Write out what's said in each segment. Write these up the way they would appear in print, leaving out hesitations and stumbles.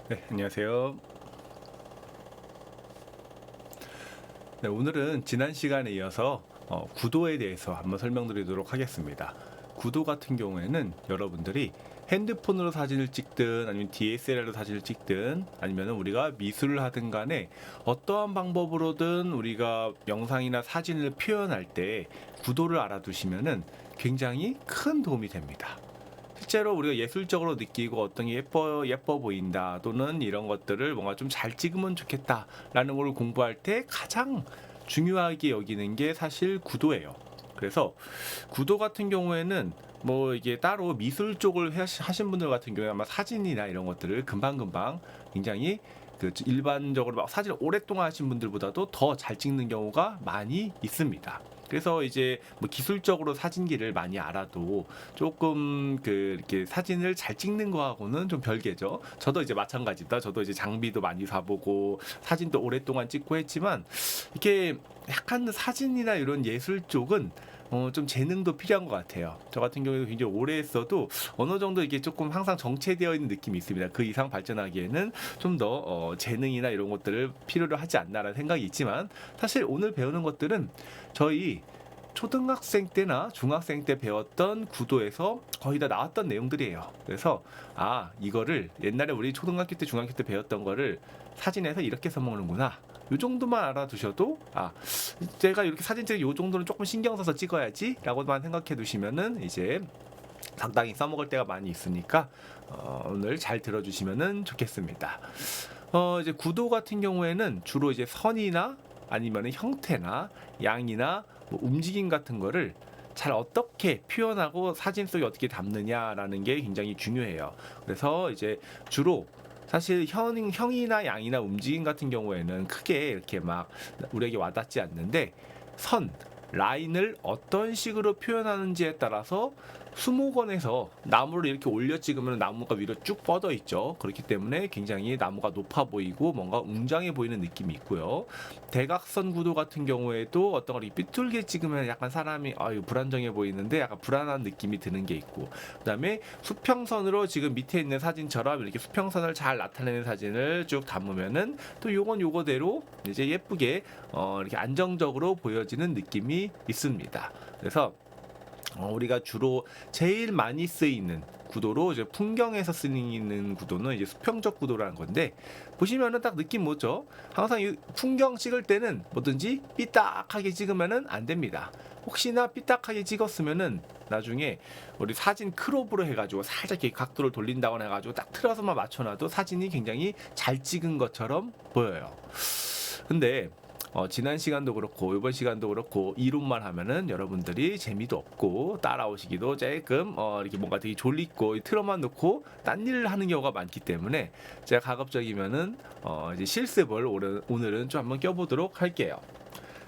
네, 안녕하세요. 네, 오늘은 지난 시간에 이어서 구도에 대해서 한번 설명드리도록 하겠습니다. 구도 같은 경우에는 여러분들이 핸드폰으로 사진을 찍든 아니면 DSLR로 사진을 찍든 아니면 우리가 미술을 하든 간에 어떠한 방법으로든 우리가 영상이나 사진을 표현할 때 구도를 알아두시면은 굉장히 큰 도움이 됩니다. 실제로 우리가 예술적으로 느끼고 어떤 게 예뻐 보인다 또는 이런 것들을 뭔가 좀 잘 찍으면 좋겠다라는 걸 공부할 때 가장 중요하게 여기는 게 사실 구도예요. 그래서 구도 같은 경우에는 뭐 이게 따로 미술 쪽을 하신 분들 같은 경우에 아마 사진이나 이런 것들을 금방금방 굉장히 그 일반적으로 막 사진을 오랫동안 하신 분들보다도 더 잘 찍는 경우가 많이 있습니다. 그래서 이제 뭐 기술적으로 사진기를 많이 알아도 조금 그 이렇게 사진을 잘 찍는 거하고는 좀 별개죠. 저도 이제 마찬가지다. 저도 이제 장비도 많이 사보고 사진도 오랫동안 찍고 했지만 이렇게 약간 사진이나 이런 예술 쪽은 좀 재능도 필요한 것 같아요. 저 같은 경우에도 굉장히 오래 했어도 어느 정도 이게 조금 항상 정체되어 있는 느낌이 있습니다. 그 이상 발전하기에는 좀 더 재능이나 이런 것들을 필요로 하지 않나라는 생각이 있지만 사실 오늘 배우는 것들은 저희 초등학생 때나 중학생 때 배웠던 구도에서 거의 다 나왔던 내용들이에요. 그래서 이거를 옛날에 우리 초등학교 때 중학교 때 배웠던 거를 사진에서 이렇게 써먹는구나. 요 정도만 알아두셔도 제가 이렇게 사진 찍을 요 정도는 조금 신경 써서 찍어야지 라고만 생각해 두시면은 이제 상당히 써먹을 때가 많이 있으니까 오늘 잘 들어주시면은 좋겠습니다. 이제 구도 같은 경우에는 주로 이제 선이나 아니면 형태나 양이나 뭐 움직임 같은 거를 잘 어떻게 표현하고 사진 속에 어떻게 담느냐라는 게 굉장히 중요해요. 그래서 이제 주로 사실 형이나 양이나 움직임 같은 경우에는 크게 이렇게 막 우리에게 와닿지 않는데 선, 라인을 어떤 식으로 표현하는지에 따라서 수목원에서 나무를 이렇게 올려 찍으면 나무가 위로 쭉 뻗어 있죠. 그렇기 때문에 굉장히 나무가 높아 보이고 뭔가 웅장해 보이는 느낌이 있고요. 대각선 구도 같은 경우에도 어떤 걸 삐뚤게 찍으면 약간 사람이 불안정해 보이는데 약간 불안한 느낌이 드는 게 있고, 그다음에 수평선으로 지금 밑에 있는 사진처럼 이렇게 수평선을 잘 나타내는 사진을 쭉 담으면은 또 요건 요거대로 이제 예쁘게 이렇게 안정적으로 보여지는 느낌이 있습니다. 그래서 우리가 주로 제일 많이 쓰이는 구도로 이제 풍경에서 쓰이는 구도는 이제 수평적 구도라는 건데, 보시면은 딱 느낌 뭐죠? 항상 이 풍경 찍을 때는 뭐든지 삐딱하게 찍으면은 안 됩니다. 혹시나 삐딱하게 찍었으면은 나중에 우리 사진 크롭으로 해가지고 살짝 이렇게 각도를 돌린다거나 해가지고 딱 틀어서만 맞춰놔도 사진이 굉장히 잘 찍은 것처럼 보여요. 근데 지난 시간도 그렇고 이번 시간도 그렇고 이론만 하면은 여러분들이 재미도 없고 따라오시기도 조금 이렇게 뭔가 되게 졸리고 틀어만 놓고 딴 일을 하는 경우가 많기 때문에 제가 가급적이면은 이제 실습을 오늘은 좀 한번 껴보도록 할게요.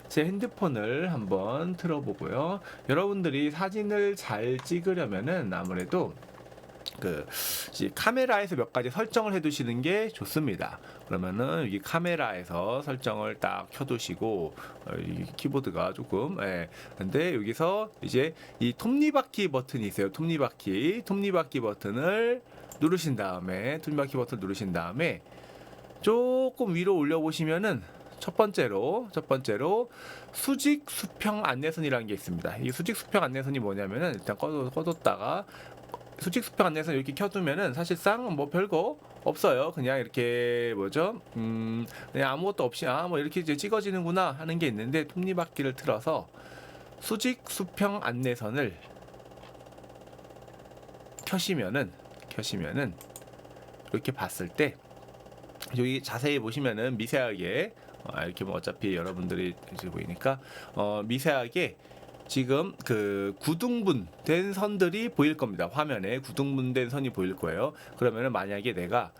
제 핸드폰을 한번 틀어보고요. 여러분들이 사진을 잘 찍으려면은 아무래도 그 카메라에서 몇 가지 설정을 해두시는 게 좋습니다. 그러면은 여기 카메라에서 설정을 딱 켜두시고 이 키보드가 조금 근데 여기서 이제 이 톱니바퀴 버튼이 있어요. 톱니바퀴 버튼을 누르신 다음에 조금 위로 올려 보시면은 첫 번째로 수직 수평 안내선이라는 게 있습니다. 이 수직 수평 안내선이 뭐냐면은 일단 꺼뒀다가 수직 수평 안내선 이렇게 켜두면은 사실상 뭐 별거 없어요. 그냥 이렇게 뭐죠? 그냥 아무것도 없이 뭐 이렇게 이제 찍어지는구나 하는 게 있는데, 톱니바퀴를 틀어서 수직 수평 안내선을 켜시면은 이렇게 봤을 때 여기 자세히 보시면은 미세하게 이렇게 뭐 어차피 여러분들이 이제 보이니까 미세하게 지금 그 구등분된 선들이 보일 겁니다. 화면에 구등분된 선이 보일 거예요. 그러면은 만약에 내가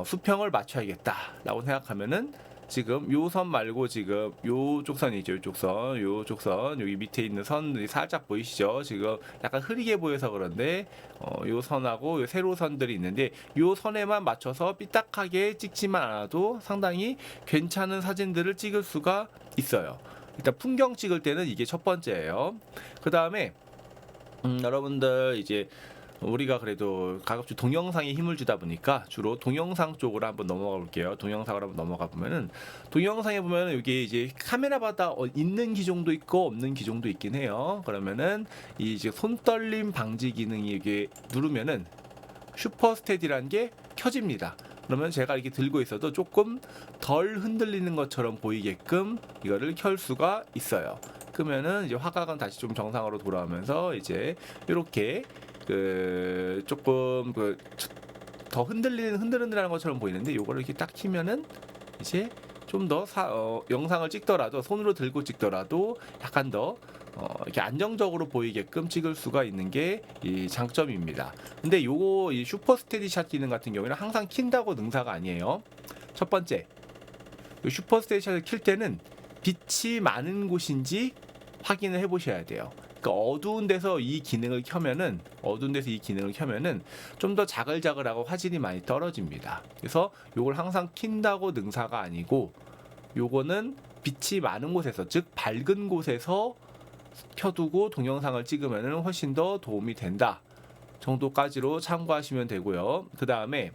수평을 맞춰야겠다라고 생각하면은 지금 요 선 말고 지금 요쪽 선이죠. 요쪽 선 여기 밑에 있는 선들이 살짝 보이시죠? 지금 약간 흐리게 보여서 그런데 요 선하고 요 세로선들이 있는데 요 선에만 맞춰서 삐딱하게 찍지만 않아도 상당히 괜찮은 사진들을 찍을 수가 있어요. 일단 풍경 찍을 때는 이게 첫 번째예요. 그 다음에 여러분들 이제 우리가 그래도 가급적 동영상에 힘을 주다 보니까 주로 동영상 쪽으로 한번 넘어가 볼게요. 동영상으로 한번 넘어가 보면은 동영상에 보면은 여기 이제 카메라마다 있는 기종도 있고 없는 기종도 있긴 해요. 그러면은 이 이제 손떨림 방지 기능이 이게 누르면은 슈퍼 스테디라는 게 켜집니다. 그러면 제가 이렇게 들고 있어도 조금 덜 흔들리는 것처럼 보이게끔 이거를 켤 수가 있어요. 그러면은 이제 화각은 다시 좀 정상으로 돌아오면서 이제 이렇게 그 조금 그 더 흔들흔들하는 것처럼 보이는데 요거를 이렇게 딱 키면은 이제 좀 더 영상을 찍더라도 손으로 들고 찍더라도 약간 더 이렇게 안정적으로 보이게끔 찍을 수가 있는 게 이 장점입니다. 근데 요거 이 슈퍼 스테디샷 기능 같은 경우에는 항상 킨다고 능사가 아니에요. 첫 번째, 요 슈퍼 스테디샷을 킬 때는 빛이 많은 곳인지 확인을 해보셔야 돼요. 그러니까 어두운 데서 이 기능을 켜면은 좀 더 자글자글하고 화질이 많이 떨어집니다. 그래서 요걸 항상 킨다고 능사가 아니고 요거는 빛이 많은 곳에서, 즉 밝은 곳에서 켜두고 동영상을 찍으면은 훨씬 더 도움이 된다 정도까지로 참고하시면 되고요. 그 다음에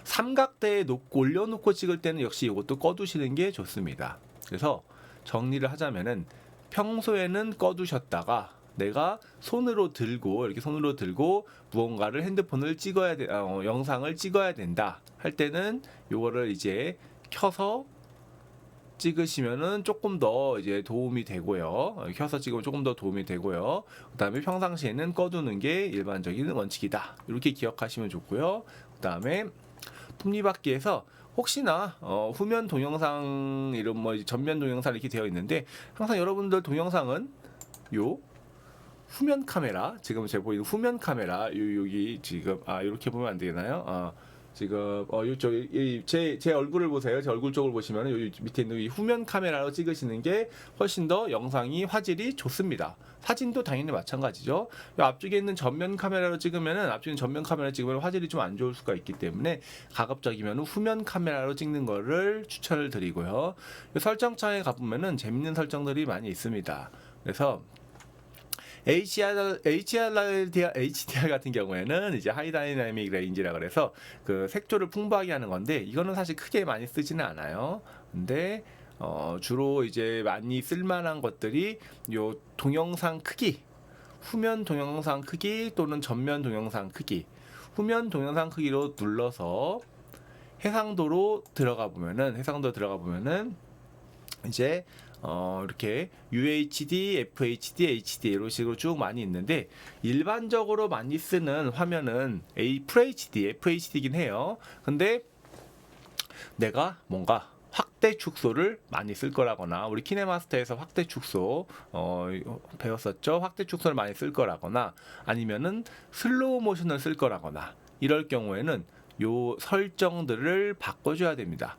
삼각대에 올려놓고 찍을 때는 역시 이것도 꺼두시는 게 좋습니다. 그래서 정리를 하자면은 평소에는 꺼두셨다가 내가 이렇게 손으로 들고 무언가를 핸드폰을 영상을 찍어야 된다 할 때는 요거를 이제 켜서 찍으시면은 조금 더 이제 도움이 되고요. 켜서 찍으면 조금 더 도움이 되고요. 그 다음에 평상시에는 꺼두는 게 일반적인 원칙이다. 이렇게 기억하시면 좋고요. 그 다음에 톱니바퀴에서 혹시나 후면 동영상 이런 전면 동영상 이렇게 되어 있는데 항상 여러분들 동영상은 요 후면 카메라, 지금 제가 보이는 후면 카메라 여기 지금 이렇게 보면 안 되나요? 지금 제 얼굴을 보세요. 제 얼굴 쪽을 보시면 여기 밑에 있는 이 후면 카메라로 찍으시는 게 훨씬 더 영상이 화질이 좋습니다. 사진도 당연히 마찬가지죠. 앞쪽에 있는 전면 카메라로 찍으면 화질이 좀 안 좋을 수가 있기 때문에 가급적이면 후면 카메라로 찍는 거를 추천을 드리고요. 설정창에 가보면은 재밌는 설정들이 많이 있습니다. 그래서 HDR 같은 경우에는 이제 하이 다이나믹 레인지라 그래서 그 색조를 풍부하게 하는 건데 이거는 사실 크게 많이 쓰지는 않아요. 근데 주로 이제 많이 쓸만한 것들이 요 동영상 크기, 후면 동영상 크기 또는 전면 동영상 크기, 후면 동영상 크기로 눌러서 해상도로 들어가 보면은 이제 이렇게 UHD, FHD, HD 이런 식으로 쭉 많이 있는데 일반적으로 많이 쓰는 화면은 FHD, FHD이긴 해요. 근데 내가 뭔가 확대 축소를 많이 쓸 거라거나 우리 키네마스터에서 확대 축소 배웠었죠. 확대 축소를 많이 쓸 거라거나 아니면은 슬로우 모션을 쓸 거라거나 이럴 경우에는 요 설정들을 바꿔줘야 됩니다.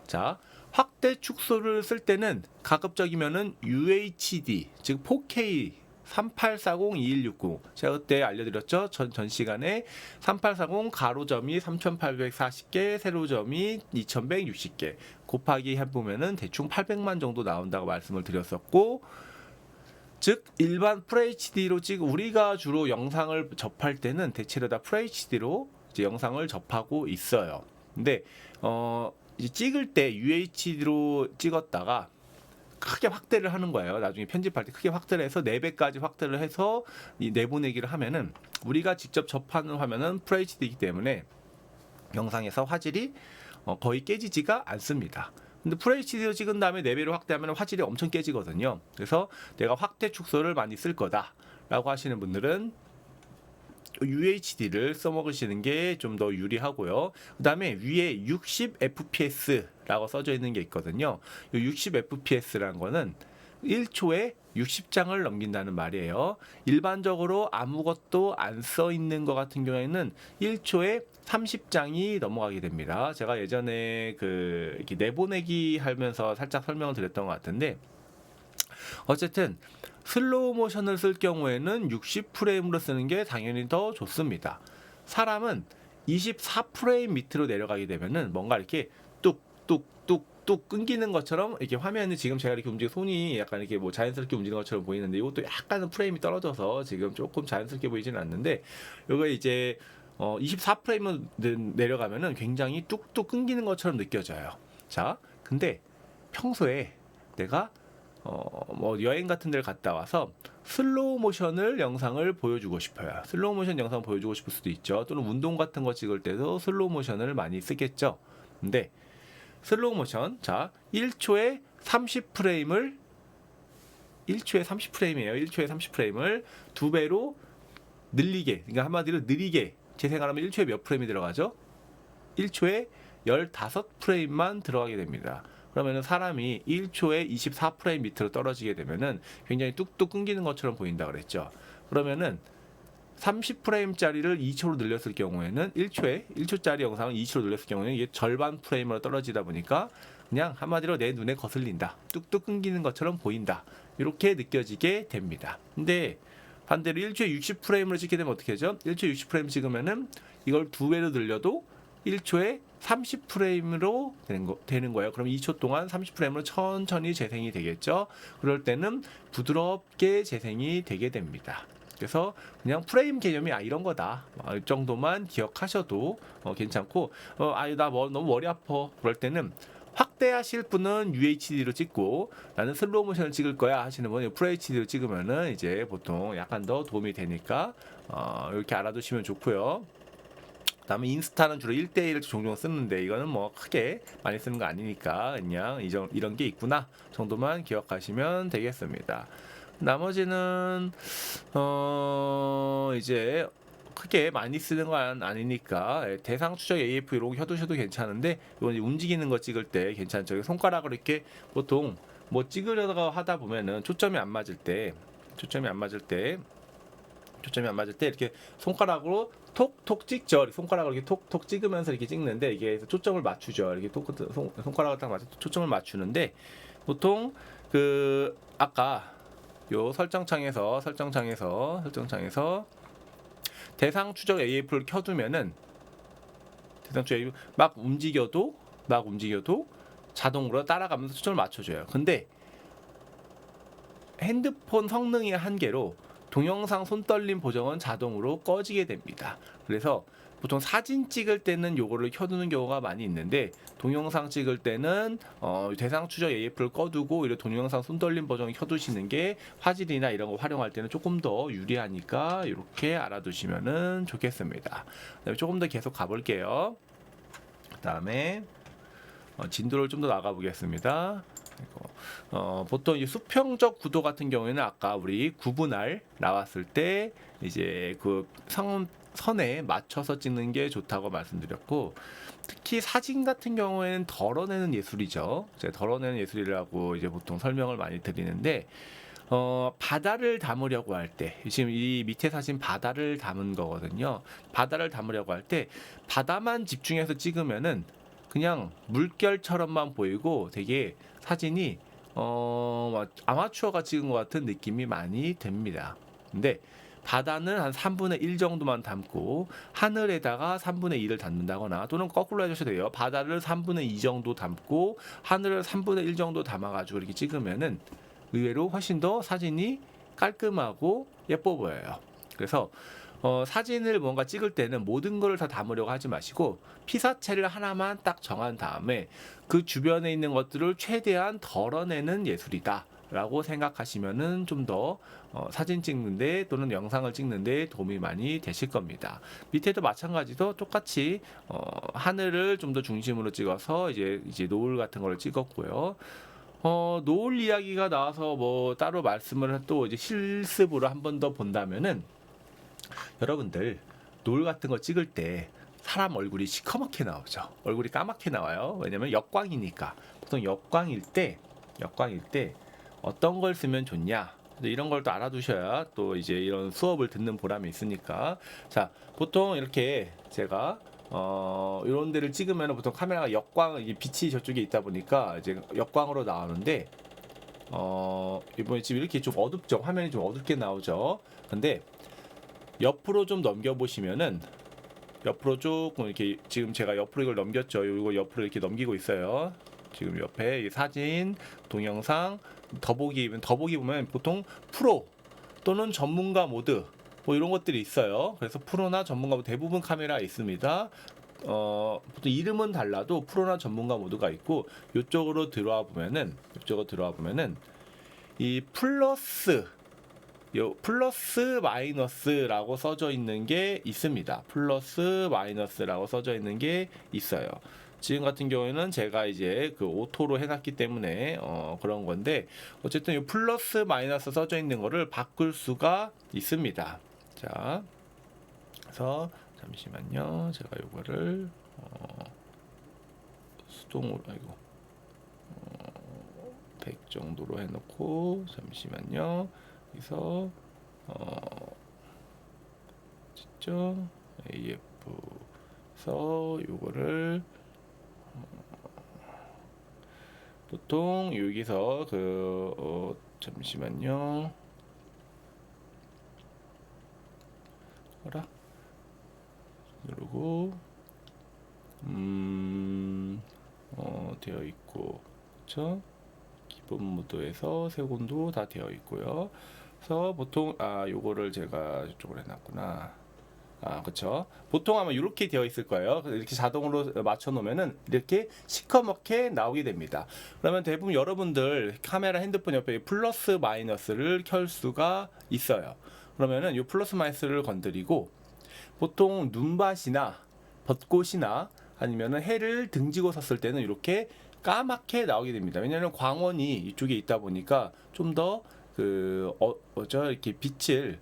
자, 확대 축소를 쓸 때는 가급적이면은 UHD, 즉 4K 3840-2160 제가 그때 알려드렸죠. 전 시간에 3840 가로점이 3840개, 세로점이 2160개 곱하기 해보면은 대충 800만 정도 나온다고 말씀을 드렸었고, 즉 일반 FHD로 우리가 주로 영상을 접할 때는 대체로 다 FHD로 이제 영상을 접하고 있어요. 근데 이제 찍을 때 UHD로 찍었다가 크게 확대를 하는 거예요. 나중에 편집할 때 크게 확대를 해서 4배까지 확대를 해서 내보내기를 하면은 우리가 직접 접하는 화면은 FHD이기 때문에 영상에서 화질이 거의 깨지지가 않습니다. 근데 FHD로 찍은 다음에 4배로 확대하면 화질이 엄청 깨지거든요. 그래서 내가 확대 축소를 많이 쓸 거다 라고 하시는 분들은 UHD를 써먹으시는 게 좀 더 유리하고요. 그 다음에 위에 60fps라고 써져 있는 게 있거든요. 이 60fps라는 거는 1초에 60장을 넘긴다는 말이에요. 일반적으로 아무것도 안 써 있는 것 같은 경우에는 1초에 30장이 넘어가게 됩니다. 제가 예전에 이렇게 내보내기 하면서 살짝 설명을 드렸던 것 같은데, 어쨌든 슬로우 모션을 쓸 경우에는 60프레임으로 쓰는 게 당연히 더 좋습니다. 사람은 24프레임 밑으로 내려가게 되면은 뭔가 이렇게 뚝뚝뚝 뚝뚝 끊기는 것처럼 이렇게 화면이 지금 제가 이렇게 움직여 손이 약간 이렇게 뭐 자연스럽게 움직이는 것처럼 보이는데 이것도 약간은 프레임이 떨어져서 지금 조금 자연스럽게 보이지는 않는데 이거 이제 24프레임을 내려가면은 굉장히 뚝뚝 끊기는 것처럼 느껴져요. 자, 근데 평소에 내가 뭐 여행 같은 데를 갔다 와서 슬로우 모션을 영상을 보여주고 싶어요. 슬로우 모션 영상 보여주고 싶을 수도 있죠. 또는 운동 같은 거 찍을 때도 슬로우 모션을 많이 쓰겠죠. 근데 슬로우 모션, 자, 1초에 30프레임을 1초에 30프레임이에요. 1초에 30프레임을 두 배로 늘리게, 그러니까 한마디로 느리게 재생하려면 1초에 몇 프레임이 들어가죠? 1초에 15프레임만 들어가게 됩니다. 그러면은 사람이 1초에 24프레임 밑으로 떨어지게 되면은 굉장히 뚝뚝 끊기는 것처럼 보인다 그랬죠. 그러면은 30프레임짜리를 2초로 늘렸을 경우에는 1초짜리 영상을 2초로 늘렸을 경우에는 이게 절반 프레임으로 떨어지다 보니까 그냥 한마디로 내 눈에 거슬린다. 뚝뚝 끊기는 것처럼 보인다. 이렇게 느껴지게 됩니다. 근데 반대로 1초에 60프레임으로 찍게 되면 어떻게 하죠? 1초에 60프레임 찍으면은 이걸 두 배로 늘려도 1초에 30프레임으로 되는 거예요. 그럼 2초 동안 30프레임으로 천천히 재생이 되겠죠. 그럴 때는 부드럽게 재생이 되게 됩니다. 그래서 그냥 프레임 개념이 이런 거다. 이 정도만 기억하셔도 괜찮고 나 너무 머리 아파. 그럴 때는 확대하실 분은 UHD로 찍고 나는 슬로우 모션을 찍을 거야 하시는 분은 FHD로 찍으면은 이제 보통 약간 더 도움이 되니까 이렇게 알아두시면 좋고요. 그다음에 인스타는 주로 1대1을 종종 쓰는데 이거는 뭐 크게 많이 쓰는 거 아니니까 그냥 이런 게 있구나 정도만 기억하시면 되겠습니다. 나머지는 이제 크게 많이 쓰는 건 아니니까 대상 추적 AF 이런 거 켜두셔도 괜찮은데 이건 이제 움직이는 거 찍을 때 괜찮죠. 손가락으로 이렇게 보통 뭐 찍으려다가 하다 보면은 초점이 안 맞을 때 이렇게 손가락으로 톡톡 찍죠. 손가락으로 이렇게 톡톡 찍으면서 이렇게 찍는데 이게 초점을 맞추죠. 이렇게 손가락을 딱 맞춰 초점을 맞추는데 보통 그 아까 요 설정창에서 대상 추적 AF를 켜두면은 대상 추적 AF 막 움직여도 자동으로 따라가면서 초점을 맞춰줘요. 근데 핸드폰 성능의 한계로 동영상 손떨림 보정은 자동으로 꺼지게 됩니다. 그래서 보통 사진 찍을 때는 요거를 켜두는 경우가 많이 있는데 동영상 찍을 때는 대상 추적 AF를 꺼두고 이런 동영상 손떨림 보정을 켜두시는 게 화질이나 이런 거 활용할 때는 조금 더 유리하니까 이렇게 알아두시면 좋겠습니다. 그다음에 조금 더 계속 가볼게요. 그다음에 진도를 좀 더 나가 보겠습니다. 보통 이 수평적 구도 같은 경우에는 아까 우리 구분할 나왔을 때 이제 그 선에 맞춰서 찍는 게 좋다고 말씀드렸고 특히 사진 같은 경우에는 덜어내는 예술이죠. 제가 덜어내는 예술이라고 이제 보통 설명을 많이 드리는데 바다를 담으려고 할 때 지금 이 밑에 사진 바다를 담은 거거든요. 바다를 담으려고 할 때 바다만 집중해서 찍으면은 그냥 물결처럼만 보이고 되게 사진이 아마추어가 찍은 것 같은 느낌이 많이 듭니다. 근데 바다는 한 3분의 1 정도만 담고 하늘에다가 3분의 2를 담는다거나 또는 거꾸로 해주셔도 돼요. 바다를 3분의 2 정도 담고 하늘을 3분의 1 정도 담아가지고 이렇게 찍으면은 의외로 훨씬 더 사진이 깔끔하고 예뻐 보여요. 그래서 사진을 뭔가 찍을 때는 모든 걸 다 담으려고 하지 마시고 피사체를 하나만 딱 정한 다음에 그 주변에 있는 것들을 최대한 덜어내는 예술이다 라고 생각하시면은 좀 더 사진 찍는데 또는 영상을 찍는데 도움이 많이 되실 겁니다. 밑에도 마찬가지로 똑같이 하늘을 좀 더 중심으로 찍어서 이제 노을 같은 걸 찍었고요. 노을 이야기가 나와서 뭐 따로 말씀을 또 이제 실습으로 한 번 더 본다면은 여러분들 노을 같은 거 찍을 때 사람 얼굴이 시커멓게 나오죠. 얼굴이 까맣게 나와요. 왜냐면 역광이니까. 보통 역광일 때 어떤 걸 쓰면 좋냐? 이런 걸 또 알아두셔야 또 이제 이런 수업을 듣는 보람이 있으니까. 자, 보통 이렇게 제가 이런 데를 찍으면 보통 카메라가 역광, 빛이 저쪽에 있다 보니까 이제 역광으로 나오는데 이번에 지금 이렇게 좀 어둡죠. 화면이 좀 어둡게 나오죠. 근데 옆으로 좀 넘겨보시면은 옆으로 조금 이렇게 지금 제가 옆으로 이걸 넘겼죠. 이거 옆으로 이렇게 넘기고 있어요. 지금 옆에 이 사진, 동영상, 더보기 보면 보통 프로 또는 전문가 모드 뭐 이런 것들이 있어요. 그래서 프로나 전문가 모드 대부분 카메라 있습니다. 보통 이름은 달라도 프로나 전문가 모드가 있고 이쪽으로 들어와 보면은 이 플러스 마이너스라고 써져 있는 게 있습니다. 플러스 마이너스라고 써져 있는 게 있어요. 지금 같은 경우에는 제가 이제 그 오토로 해놨기 때문에 그런 건데 어쨌든 이 플러스 마이너스 써져 있는 거를 바꿀 수가 있습니다. 자, 그래서 잠시만요. 제가 이거를 수동으로 100 정도로 해놓고 잠시만요. 그래서 직접 AF에서 요거를 보통 여기서 잠시만요. 어라 누르고 되어 있고 그렇죠? 기본 모드에서 세곤도 다 되어 있고요. 그래서 보통 요거를 제가 이쪽으로 해놨구나. 그쵸. 보통 아마 이렇게 되어 있을 거예요. 이렇게 자동으로 맞춰 놓으면은 이렇게 시커멓게 나오게 됩니다. 그러면 대부분 여러분들 카메라 핸드폰 옆에 플러스 마이너스를 켤 수가 있어요. 그러면은 이 플러스 마이너스를 건드리고 보통 눈밭이나 벚꽃이나 아니면은 해를 등지고 섰을 때는 이렇게 까맣게 나오게 됩니다. 왜냐하면 광원이 이쪽에 있다 보니까 좀 더 이렇게 빛을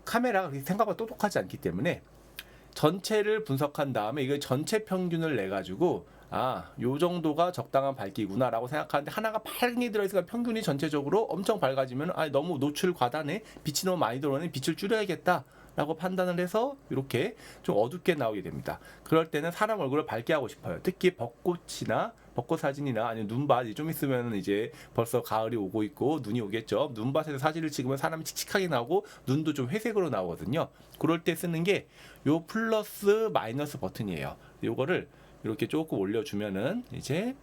카메라가 생각보다 똑똑하지 않기 때문에 전체를 분석한 다음에 이거 전체 평균을 내 가지고 요 정도가 적당한 밝기구나 라고 생각하는데 하나가 밝게 들어있으니까 평균이 전체적으로 엄청 밝아지면 너무 노출 과다네, 빛이 너무 많이 들어오네, 빛을 줄여야겠다 라고 판단을 해서 이렇게 좀 어둡게 나오게 됩니다. 그럴 때는 사람 얼굴을 밝게 하고 싶어요. 특히 벚꽃 사진이나 아니면 눈밭이 좀 있으면 이제 벌써 가을이 오고 있고 눈이 오겠죠. 눈밭에서 사진을 찍으면 사람이 칙칙하게 나오고 눈도 좀 회색으로 나오거든요. 그럴 때 쓰는 게 요 플러스 마이너스 버튼이에요. 요거를 이렇게 조금 올려주면은 이제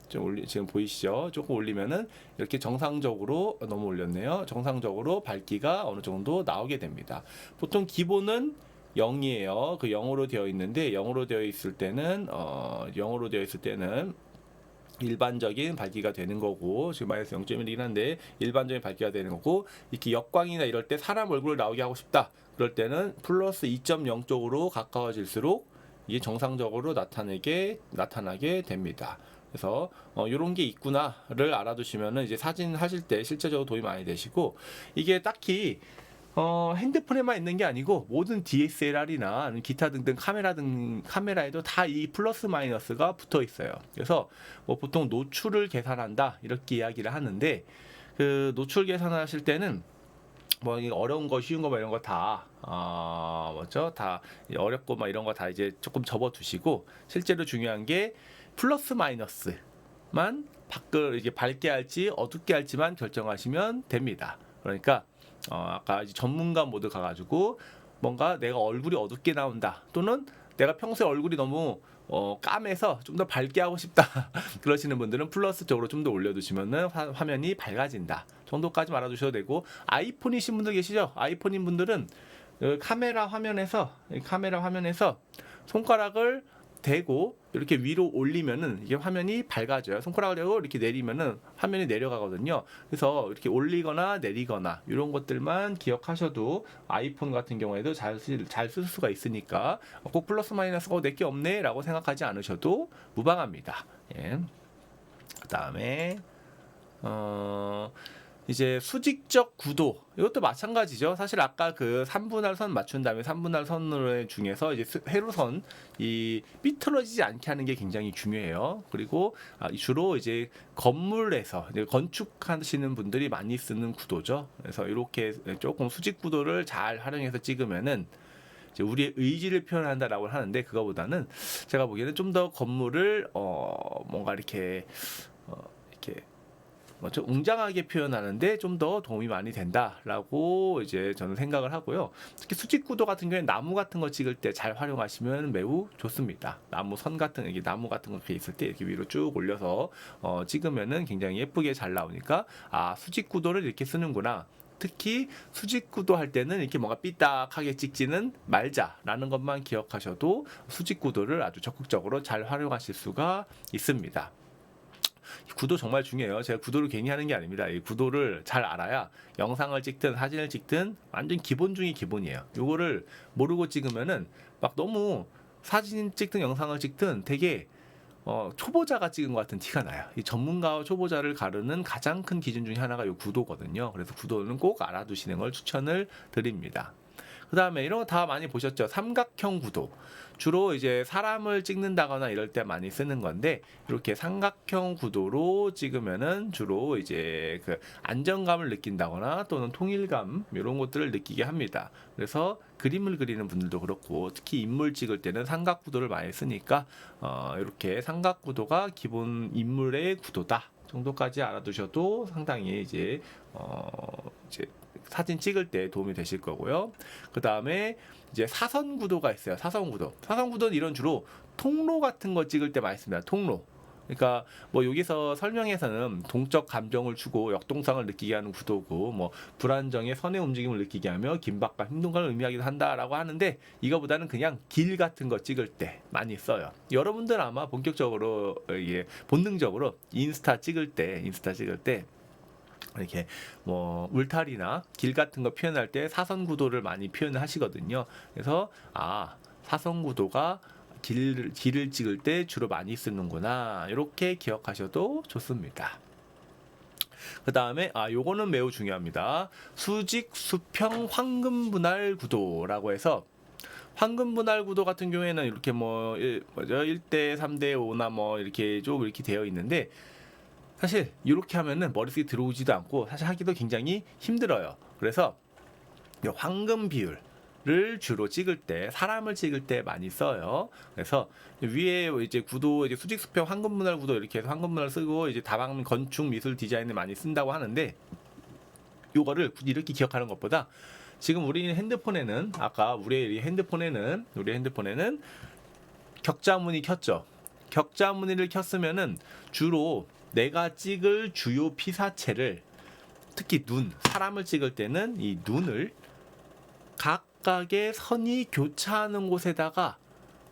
지금 보이시죠? 조금 올리면은 이렇게 정상적으로 너무 올렸네요. 정상적으로 밝기가 어느 정도 나오게 됩니다. 보통 기본은 0이에요. 그 0으로 되어 있는데 0으로 되어 있을 때는 일반적인 밝기가 되는 거고 지금 마이너스 0.1이긴 한데 일반적인 밝기가 되는 거고 이렇게 역광이나 이럴 때 사람 얼굴을 나오게 하고 싶다. 그럴 때는 플러스 2.0 쪽으로 가까워질수록 이게 정상적으로 나타나게 됩니다. 그래서 이런 게 있구나를 알아두시면은 이제 사진 하실 때 실제적으로 도움이 많이 되시고 이게 딱히 핸드폰에만 있는 게 아니고 모든 DSLR이나 기타 등등 카메라에도 다 이 플러스 마이너스가 붙어 있어요. 그래서 보통 노출을 계산한다 이렇게 이야기를 하는데 그 노출 계산하실 때는 어려운 거 쉬운 거 이런 거 다 다 어렵고 이런 거 다 이제 조금 접어 두시고 실제로 중요한 게 플러스 마이너스만 이게 밝게 할지 어둡게 할지만 결정하시면 됩니다. 그러니까 아까 이제 전문가 모드 가가지고 뭔가 내가 얼굴이 어둡게 나온다 또는 내가 평소에 얼굴이 너무 까매서 좀 더 밝게 하고 싶다 그러시는 분들은 플러스 쪽으로 좀 더 올려두시면은 화면이 밝아진다 정도까지 알아두셔도 되고 아이폰이신 분들 계시죠? 아이폰인 분들은 카메라 화면에서 손가락을 대고 이렇게 위로 올리면은 이게 화면이 밝아져요. 손가락을 대고 이렇게 내리면은 화면이 내려가거든요. 그래서 이렇게 올리거나 내리거나 이런 것들만 기억하셔도 아이폰 같은 경우에도 잘 쓸 수가 있으니까 꼭 플러스 마이너스가 내게 없네 라고 생각하지 않으셔도 무방합니다. 예. 그 다음에 이제 수직적 구도 이것도 마찬가지죠. 사실 아까 그 3분할 선 맞춘 다음에 3분할 선을 중에서 이제 세로선 이 삐뚤어지지 않게 하는 게 굉장히 중요해요. 그리고 주로 이제 건물에서 이제 건축하시는 분들이 많이 쓰는 구도죠. 그래서 이렇게 조금 수직 구도를 잘 활용해서 찍으면은 이제 우리의 의지를 표현한다라고 하는데 그거보다는 제가 보기에는 좀 더 건물을 뭔가 이렇게 좀 웅장하게 표현하는데 좀 더 도움이 많이 된다라고 이제 저는 생각을 하고요. 특히 수직 구도 같은 경우에 나무 같은 거 찍을 때 잘 활용하시면 매우 좋습니다. 나무 선 같은 이게 나무 같은 거 이렇게 있을 때 이렇게 위로 쭉 올려서 찍으면은 굉장히 예쁘게 잘 나오니까 아 수직 구도를 이렇게 쓰는구나. 특히 수직 구도 할 때는 이렇게 뭔가 삐딱하게 찍지는 말자라는 것만 기억하셔도 수직 구도를 아주 적극적으로 잘 활용하실 수가 있습니다. 구도 정말 중요해요. 제가 구도를 괜히 하는 게 아닙니다. 이 구도를 잘 알아야 영상을 찍든 사진을 찍든 완전 기본 중의 기본이에요. 요거를 모르고 찍으면은 막 너무 사진 찍든 영상을 찍든 되게 초보자가 찍은 것 같은 티가 나요. 이 전문가와 초보자를 가르는 가장 큰 기준 중에 하나가 이 구도거든요. 그래서 구도는 꼭 알아두시는 걸 추천을 드립니다. 그 다음에 이런 거 다 많이 보셨죠? 삼각형 구도. 주로 이제 사람을 찍는다거나 이럴 때 많이 쓰는 건데, 이렇게 삼각형 구도로 찍으면은 주로 이제 그 안정감을 느낀다거나 또는 통일감, 이런 것들을 느끼게 합니다. 그래서 그림을 그리는 분들도 그렇고, 특히 인물 찍을 때는 삼각 구도를 많이 쓰니까, 이렇게 삼각 구도가 기본 인물의 구도다 정도까지 알아두셔도 상당히 이제 사진 찍을 때 도움이 되실 거고요. 그 다음에 이제 사선 구도가 있어요. 사선 구도. 사선 구도는 이런 주로 통로 같은 거 찍을 때 많이 씁니다. 통로. 그러니까 뭐 여기서 설명에서는 동적 감정을 주고 역동성을 느끼게 하는 구도고, 뭐 불안정의 선의 움직임을 느끼게 하며 긴박과 힘듦감을 의미하기도 한다라고 하는데, 이거보다는 그냥 길 같은 거 찍을 때 많이 써요. 여러분들 아마 본격적으로 본능적으로 인스타 찍을 때 이렇게 뭐 울타리나 길 같은 거 표현할 때 사선 구도를 많이 표현을 하시거든요. 그래서 사선 구도가 길을 찍을 때 주로 많이 쓰는구나, 이렇게 기억하셔도 좋습니다. 그 다음에 요거는 매우 중요합니다. 수직 수평 황금 분할 구도라고 해서, 황금 분할 구도 같은 경우에는 이렇게 1대 3대 5나 뭐 이렇게 좀 이렇게 되어 있는데, 사실 이렇게 하면은 머릿속에 들어오지도 않고 사실 하기도 굉장히 힘들어요. 그래서 황금 비율을 주로 찍을 때, 사람을 찍을 때 많이 써요. 그래서 위에 이제 구도, 이제 수직 수평 황금 분할 구도 이렇게 해서 황금 분할 쓰고, 이제 다방 건축 미술 디자인을 많이 쓴다고 하는데, 요거를 굳이 이렇게 기억하는 것보다 지금 우리 핸드폰에는 우리 핸드폰에는 격자무늬 켰죠. 격자무늬를 켰으면은 주로 내가 찍을 주요 피사체를, 특히 사람을 찍을 때는 이 눈을 각각의 선이 교차하는 곳에다가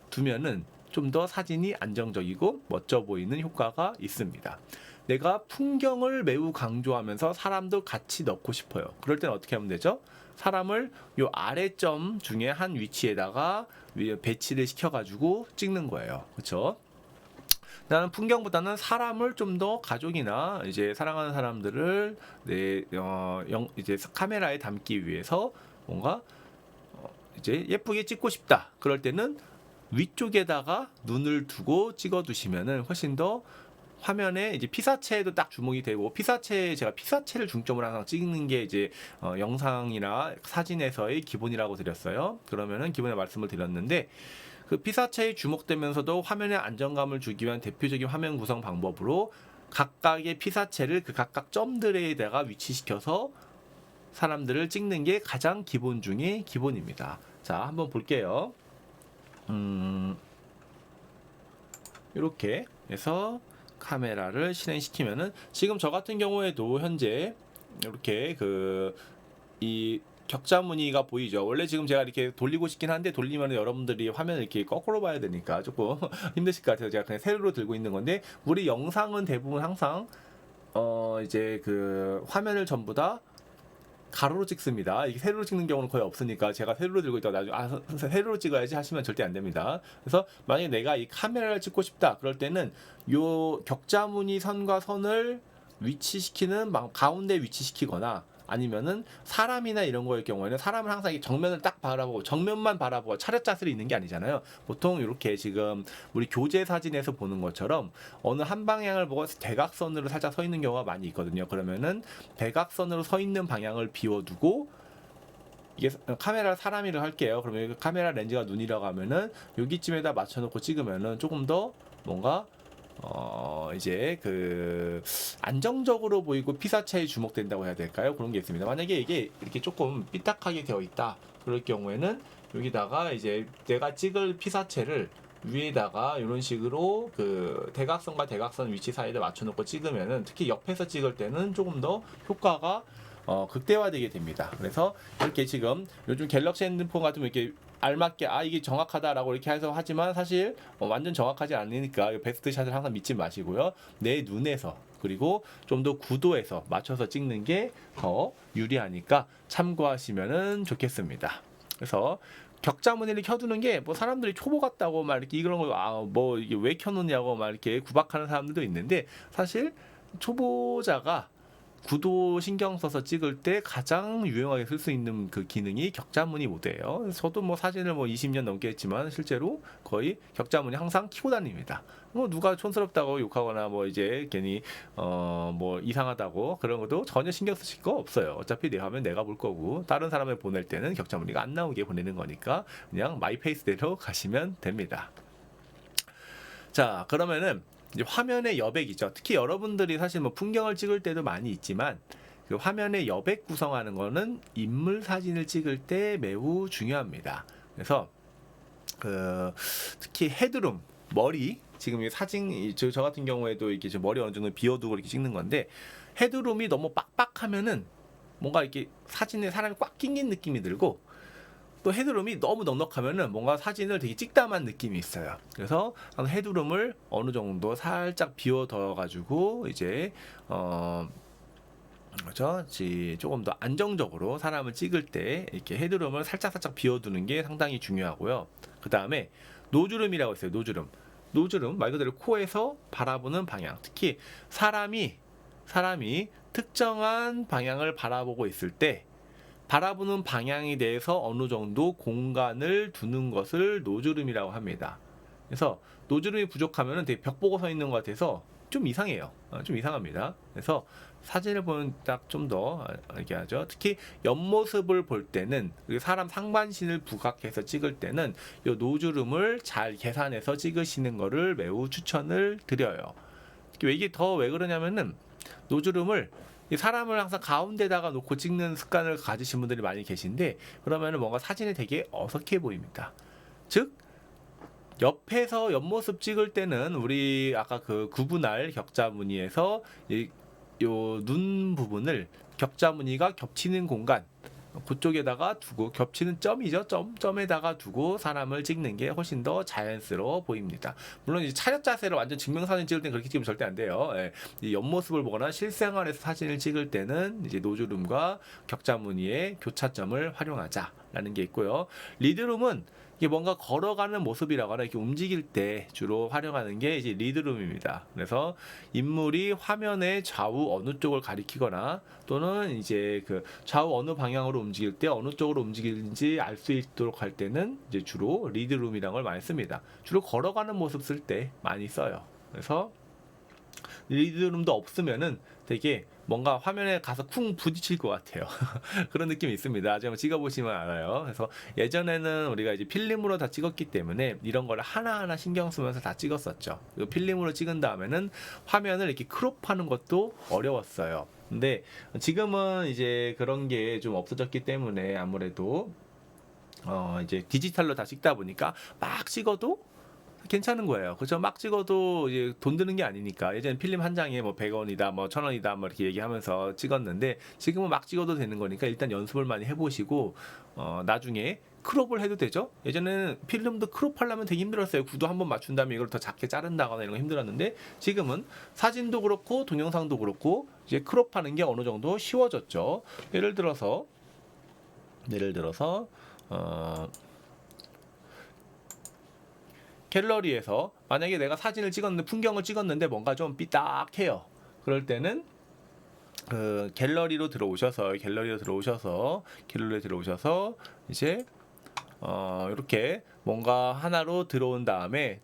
두면은 좀 더 사진이 안정적이고 멋져 보이는 효과가 있습니다. 내가 풍경을 매우 강조하면서 사람도 같이 넣고 싶어요. 그럴 때는 어떻게 하면 되죠? 사람을 요 아래점 중에 한 위치에다가 배치를 시켜가지고 찍는 거예요. 그렇죠? 나는 풍경보다는 사람을 좀 더 가족이나 이제 사랑하는 사람들을 이제 카메라에 담기 위해서 뭔가 이제 예쁘게 찍고 싶다. 그럴 때는 위쪽에다가 눈을 두고 찍어 두시면은 훨씬 더 화면에 이제 피사체에도 딱 주목이 되고, 제가 피사체를 중점으로 항상 찍는 게 이제 영상이나 사진에서의 기본이라고 드렸어요. 그러면은 기본에 말씀을 드렸는데, 그 피사체에 주목되면서도 화면에 안정감을 주기 위한 대표적인 화면 구성 방법으로 각각의 피사체를 그 각각 점들에다가 위치시켜서 사람들을 찍는 게 가장 기본 중에 기본입니다. 자, 한번 볼게요. 이렇게 해서 카메라를 실행시키면은, 지금 저 같은 경우에도 현재 이렇게 이 격자 무늬가 보이죠. 원래 지금 제가 이렇게 돌리고 싶긴 한데, 돌리면 여러분들이 화면을 이렇게 거꾸로 봐야 되니까 조금 힘드실 것 같아서 제가 그냥 세로로 들고 있는 건데, 우리 영상은 대부분 항상 이제 그 화면을 전부 다 가로로 찍습니다. 이게 세로로 찍는 경우는 거의 없으니까 제가 세로로 들고 있다가 나중에 세로로 찍어야지 하시면 절대 안 됩니다. 그래서 만약에 내가 이 카메라를 찍고 싶다, 그럴 때는 요 격자 무늬 선과 선을 위치시키는 가운데 위치시키거나, 아니면은 사람이나 이런 거일 경우에는 사람을 항상 이 정면을 딱 바라보고, 정면만 바라보고 차렷자세로 있는 게 아니잖아요. 보통 이렇게 지금 우리 교재 사진에서 보는 것처럼 어느 한 방향을 보고 대각선으로 살짝 서 있는 경우가 많이 있거든요. 그러면은 대각선으로 서 있는 방향을 비워두고, 이게 카메라 사람이라고 할게요. 그러면 카메라 렌즈가 눈이라고 하면은 여기쯤에다 맞춰놓고 찍으면은 조금 더 뭔가 이제 안정적으로 보이고 피사체에 주목된다고 해야 될까요? 그런 게 있습니다. 만약에 이게 이렇게 조금 삐딱하게 되어 있다. 그럴 경우에는 여기다가 이제 내가 찍을 피사체를 위에다가 이런 식으로 대각선과 대각선 위치 사이를 맞춰놓고 찍으면은, 특히 옆에서 찍을 때는 조금 더 효과가 극대화되게 됩니다. 그래서 이렇게 지금 요즘 갤럭시 핸드폰 같은 거 이렇게 알맞게 이게 정확하다라고 이렇게 해서 하지만 사실 완전 정확하지 않으니까 베스트 샷을 항상 믿지 마시고요. 내 눈에서 그리고 좀 더 구도에서 맞춰서 찍는 게 더 유리하니까 참고하시면은 좋겠습니다. 그래서 격자 무늬를 켜두는 게 뭐 사람들이 초보 같다고 막 이렇게 이런 거 이게 왜 켜놓냐고 막 이렇게 구박하는 사람들도 있는데, 사실 초보자가 구도 신경 써서 찍을 때 가장 유용하게 쓸 수 있는 그 기능이 격자무늬 모드예요. 저도 뭐 사진을 20년 넘게 했지만 실제로 거의 격자무늬 항상 켜고 다닙니다. 뭐 누가 촌스럽다고 욕하거나 뭐 이제 괜히 뭐 이상하다고 그런 것도 전혀 신경 쓰실 거 없어요. 어차피 내 화면 내가 볼 거고, 다른 사람을 보낼 때는 격자무늬가 안 나오게 보내는 거니까 그냥 마이 페이스대로 가시면 됩니다. 자, 그러면은 이제 화면의 여백이죠. 특히 여러분들이 사실 뭐 풍경을 찍을 때도 많이 있지만 그 화면의 여백 구성하는 거는 인물 사진을 찍을 때 매우 중요합니다. 그래서 특히 헤드룸, 머리, 지금 이 사진 저 같은 경우에도 이렇게 머리 어느 정도 비워두고 이렇게 찍는 건데, 헤드룸이 너무 빡빡하면은 뭔가 이렇게 사진에 사람이 꽉 낑긴 느낌이 들고, 또 헤드룸이 너무 넉넉하면은 뭔가 사진을 되게 찍담한 느낌이 있어요. 그래서 헤드룸을 어느 정도 살짝 비워둬 가지고 이제 조금 더 안정적으로 사람을 찍을 때 이렇게 헤드룸을 살짝 비워두는 게 상당히 중요하고요. 그 다음에 노즈룸이라고 있어요. 노즈룸 말 그대로 코에서 바라보는 방향. 특히 사람이 특정한 방향을 바라보고 있을 때 바라보는 방향에 대해서 어느 정도 공간을 두는 것을 노즈룸이라고 합니다. 그래서 노즈룸이 부족하면 되게 벽 보고 서 있는 것 같아서 좀 이상해요. 좀 이상합니다. 그래서 사진을 보면 딱 좀 더 이렇게 하죠. 특히 옆모습을 볼 때는, 사람 상반신을 부각해서 찍을 때는 이 노즈룸을 잘 계산해서 찍으시는 거를 매우 추천을 드려요. 이게 왜 그러냐면은, 노즈룸을 사람을 항상 가운데다가 놓고 찍는 습관을 가지신 분들이 많이 계신데, 그러면은 뭔가 사진이 되게 어색해 보입니다. 즉 옆에서 옆모습 찍을 때는 우리 아까 구분할 격자 무늬에서 요 눈 부분을 격자 무늬가 겹치는 공간 그쪽에다가 두고, 겹치는 점이죠. 점에다가 두고 사람을 찍는 게 훨씬 더 자연스러워 보입니다. 물론 이제 차렷 자세로 완전 증명사진 찍을 땐 그렇게 찍으면 절대 안 돼요. 이 옆모습을 보거나 실생활에서 사진을 찍을 때는 이제 노즈룸과 격자 무늬의 교차점을 활용하자라는 게 있고요. 리드룸은 이게 뭔가 걸어가는 모습이라거나 이렇게 움직일 때 주로 활용하는 게 이제 리드룸입니다. 그래서 인물이 화면의 좌우 어느 쪽을 가리키거나 또는 이제 좌우 어느 방향으로 움직일 때 어느 쪽으로 움직이는지 알 수 있도록 할 때는 이제 주로 리드룸이라는 걸 많이 씁니다. 주로 걸어가는 모습 쓸 때 많이 써요. 그래서 리드룸도 없으면은 되게 뭔가 화면에 가서 쿵 부딪힐 것 같아요. 그런 느낌이 있습니다. 나중에 한번 찍어보시면 알아요. 그래서 예전에는 우리가 이제 필름으로 다 찍었기 때문에 이런 걸 하나하나 신경 쓰면서 다 찍었었죠. 필름으로 찍은 다음에는 화면을 이렇게 크롭하는 것도 어려웠어요. 근데 지금은 이제 그런 게 좀 없어졌기 때문에 아무래도 이제 디지털로 다 찍다 보니까 막 찍어도 괜찮은 거예요. 그죠? 막 찍어도 이제 돈 드는 게 아니니까. 예전에 필름 한 장에 100원이다, 1000원이다, 이렇게 얘기하면서 찍었는데, 지금은 막 찍어도 되는 거니까 일단 연습을 많이 해보시고, 나중에 크롭을 해도 되죠? 예전에는 필름도 크롭하려면 되게 힘들었어요. 구도 한번 맞춘 다음에 이걸 더 작게 자른다거나 이런 거 힘들었는데, 지금은 사진도 그렇고, 동영상도 그렇고, 이제 크롭하는 게 어느 정도 쉬워졌죠. 예를 들어서, 갤러리에서 만약에 내가 사진을 찍었는데 풍경을 찍었는데 뭔가 좀 삐딱해요. 그럴 때는 갤러리로 들어오셔서 이제 이렇게 뭔가 하나로 들어온 다음에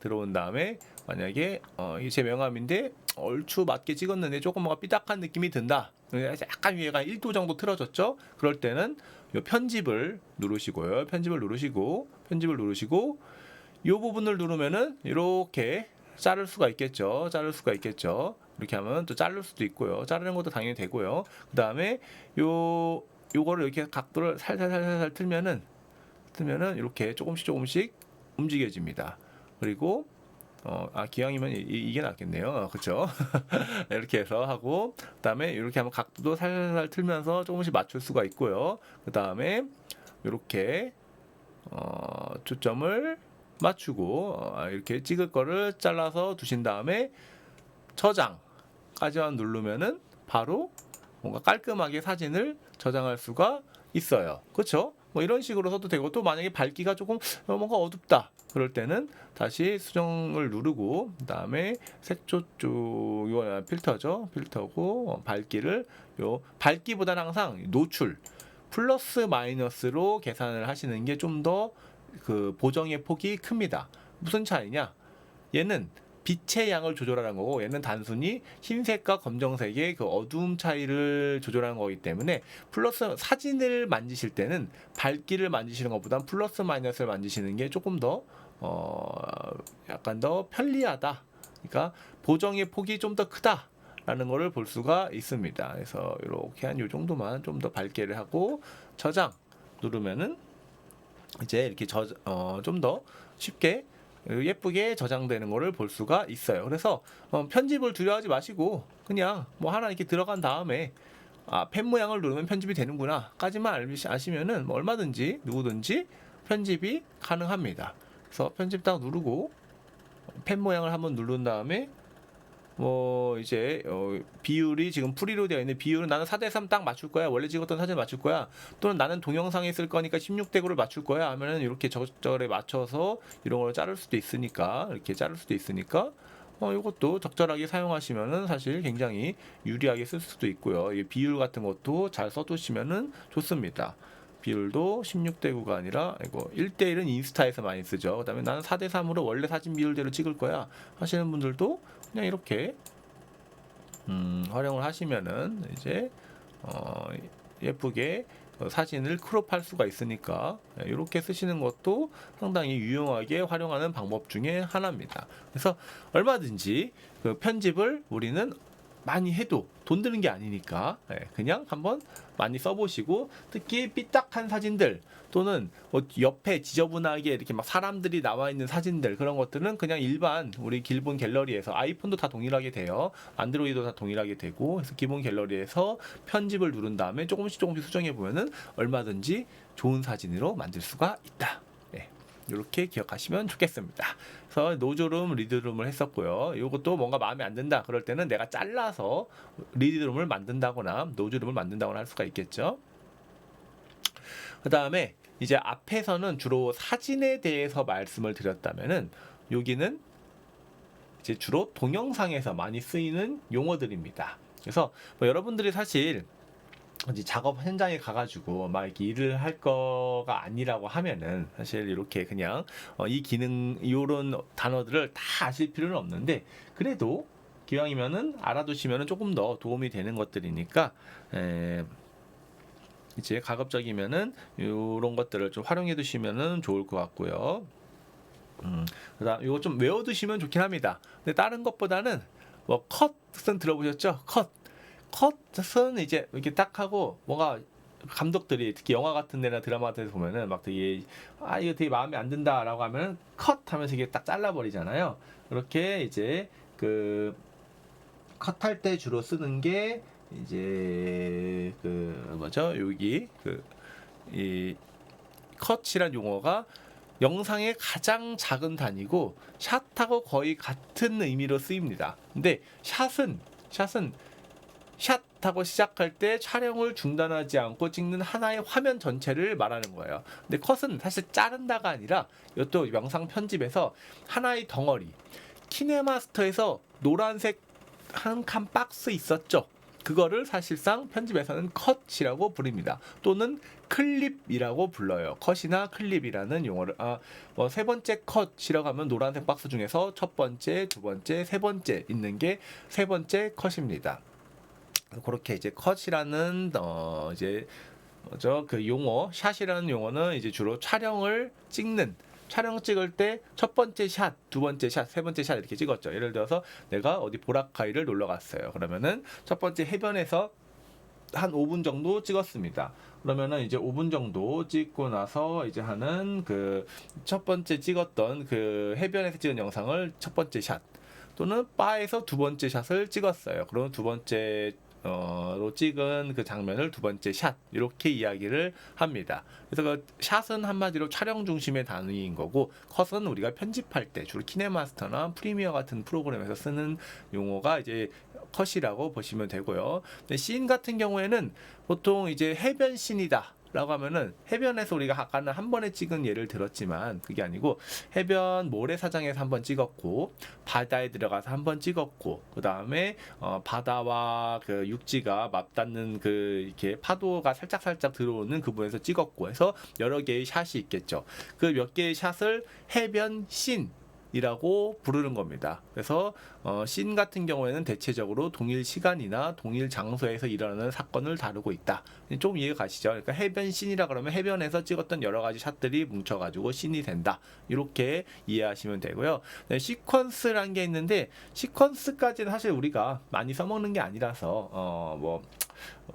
만약에 제 명암인데 얼추 맞게 찍었는데 조금 뭔가 삐딱한 느낌이 든다. 약간 위에가 1도 정도 틀어졌죠. 그럴 때는 요 편집을 누르시고 이 부분을 누르면은 이렇게 자를 수가 있겠죠. 이렇게 하면 또 자를 수도 있고요. 자르는 것도 당연히 되고요. 그 다음에 요거를 이렇게 각도를 살살살살 틀면은 이렇게 조금씩 움직여집니다. 그리고 기왕이면 이게 낫겠네요. 그렇죠? 이렇게 해서 하고, 그 다음에 이렇게 하면 각도도 살살 틀면서 조금씩 맞출 수가 있고요. 그 다음에 이렇게 초점을 맞추고 이렇게 찍을 거를 잘라서 두신 다음에 저장까지만 누르면은 바로 뭔가 깔끔하게 사진을 저장할 수가 있어요. 그렇죠? 뭐 이런 식으로 써도 되고, 또 만약에 밝기가 조금 뭔가 어둡다 그럴 때는 다시 수정을 누르고, 그 다음에 색조 쪽 이거 필터고 밝기를 밝기보다는 항상 노출 플러스 마이너스로 계산을 하시는 게 좀 더 그 보정의 폭이 큽니다. 무슨 차이냐? 얘는 빛의 양을 조절하는 거고, 얘는 단순히 흰색과 검정색의 그 어두움 차이를 조절하는 거기 때문에 플러스 사진을 만지실 때는 밝기를 만지시는 것보단 플러스 마이너스를 만지시는 게 조금 더 약간 더 편리하다. 그러니까 보정의 폭이 좀 더 크다. 라는 거를 볼 수가 있습니다. 그래서 이렇게 한 요 정도만 좀 더 밝게를 하고 저장 누르면은 이제 이렇게 좀 더 쉽게 예쁘게 저장되는 거를 볼 수가 있어요. 그래서 편집을 두려워하지 마시고 그냥 뭐 하나 이렇게 들어간 다음에 펜 모양을 누르면 편집이 되는구나 까지만 아시면은 뭐 얼마든지 누구든지 편집이 가능합니다. 그래서 편집 딱 누르고 펜 모양을 한번 누른 다음에 뭐 이제 비율이 지금 프리로 되어 있는 비율은 나는 4:3 딱 맞출 거야. 원래 찍었던 사진 맞출 거야. 또는 나는 동영상에 쓸 거니까 16:9를 맞출 거야. 하면은 이렇게 적절에 맞춰서 이런 걸 자를 수도 있으니까 이렇게 자를 수도 있으니까 이것도 적절하게 사용하시면은 사실 굉장히 유리하게 쓸 수도 있고요. 이 비율 같은 것도 잘 써두시면은 좋습니다. 비율도 16:9가 아니라 1:1은 인스타에서 많이 쓰죠. 그 다음에 나는 4:3으로 원래 사진 비율대로 찍을 거야 하시는 분들도 그냥 이렇게 활용을 하시면은 이제 예쁘게 사진을 크롭할 수가 있으니까 이렇게 쓰시는 것도 상당히 유용하게 활용하는 방법 중에 하나입니다. 그래서 얼마든지 그 편집을 우리는 많이 해도 돈 드는 게 아니니까 그냥 한번 많이 써보시고, 특히 삐딱한 사진들 또는 옆에 지저분하게 이렇게 막 사람들이 나와 있는 사진들, 그런 것들은 그냥 일반 우리 기본 갤러리에서, 아이폰도 다 동일하게 돼요. 안드로이드도 다 동일하게 되고, 그래서 기본 갤러리에서 편집을 누른 다음에 조금씩 수정해 보면은 얼마든지 좋은 사진으로 만들 수가 있다. 이렇게 기억하시면 좋겠습니다. 그래서 노조룸, 리드룸을 했었고요. 이것도 뭔가 마음에 안 든다 그럴 때는 내가 잘라서 리드룸을 만든다거나 노조룸을 만든다거나 할 수가 있겠죠. 그 다음에 이제 앞에서는 주로 사진에 대해서 말씀을 드렸다면은 여기는 이제 주로 동영상에서 많이 쓰이는 용어들입니다. 그래서 뭐 여러분들이 사실 이제 작업 현장에 가가지고 막 이렇게 일을 할 거가 아니라고 하면은 사실 이렇게 그냥 이 기능 이런 단어들을 다 아실 필요는 없는데, 그래도 기왕이면은 알아두시면은 조금 더 도움이 되는 것들이니까 이제 가급적이면은 이런 것들을 좀 활용해 두시면은 좋을 것 같고요. 그다음 이거 좀 외워두시면 좋긴 합니다. 근데 다른 것보다는 뭐 컷은 들어보셨죠? 컷은 이제 이렇게 딱 하고 뭔가 감독들이 특히 영화 같은 데나 드라마 같은 데 보면은 막 되게 이거 되게 마음에 안 든다라고 하면은 컷 하면서 이게 딱 잘라버리잖아요. 그렇게 이제 그 컷할 때 주로 쓰는 게 이제 그 뭐죠? 여기 이 컷이란 용어가 영상의 가장 작은 단위고 샷하고 거의 같은 의미로 쓰입니다. 근데 샷은 샷하고 시작할 때 촬영을 중단하지 않고 찍는 하나의 화면 전체를 말하는 거예요. 근데 컷은 사실 자른다가 아니라 이것도 영상 편집에서 하나의 덩어리, 키네마스터에서 노란색 한 칸 박스 있었죠. 그거를 사실상 편집에서는 컷이라고 부릅니다. 또는 클립이라고 불러요. 컷이나 클립이라는 용어를 뭐 세 번째 컷이라고 하면 노란색 박스 중에서 첫 번째, 두 번째, 세 번째 있는 게 세 번째 컷입니다. 그렇게 이제 컷이라는 이제 뭐죠? 그 용어, 샷이라는 용어는 이제 주로 촬영을 찍는 촬영 찍을 때 첫 번째 샷, 두 번째 샷, 세 번째 샷 이렇게 찍었죠. 예를 들어서 내가 어디 보라카이를 놀러 갔어요. 그러면은 첫 번째 해변에서 한 5분 정도 찍었습니다. 그러면은 이제 5분 정도 찍고 나서 이제 하는 그 첫 번째 찍었던 그 해변에서 찍은 영상을 첫 번째 샷, 또는 바에서 두 번째 샷을 찍었어요. 그럼 두 번째 로 찍은 그 장면을 두 번째 샷, 이렇게 이야기를 합니다. 그래서 그 샷은 한마디로 촬영 중심의 단위인 거고, 컷은 우리가 편집할 때 주로 키네마스터나 프리미어 같은 프로그램에서 쓰는 용어가 이제 컷이라고 보시면 되고요. 근데 씬 같은 경우에는 보통 이제 해변 씬이다 라고 하면은, 해변에서 우리가 아까는 한 번에 찍은 예를 들었지만 그게 아니고, 해변 모래사장에서 한 번 찍었고, 바다에 들어가서 한 번 찍었고, 그 다음에 바다와 그 육지가 맞닿는 그 이렇게 파도가 살짝 들어오는 그 부분에서 찍었고 해서 여러 개의 샷이 있겠죠. 그 몇 개의 샷을 해변 씬 이라고 부르는 겁니다. 그래서 씬 같은 경우에는 대체적으로 동일 시간이나 동일 장소에서 일어나는 사건을 다루고 있다. 좀 이해가 가시죠? 그러니까 해변 씬이라 그러면 해변에서 찍었던 여러 가지 샷들이 뭉쳐가지고 씬이 된다. 이렇게 이해하시면 되고요. 네, 시퀀스라는 게 있는데, 시퀀스까지는 사실 우리가 많이 써먹는 게 아니라서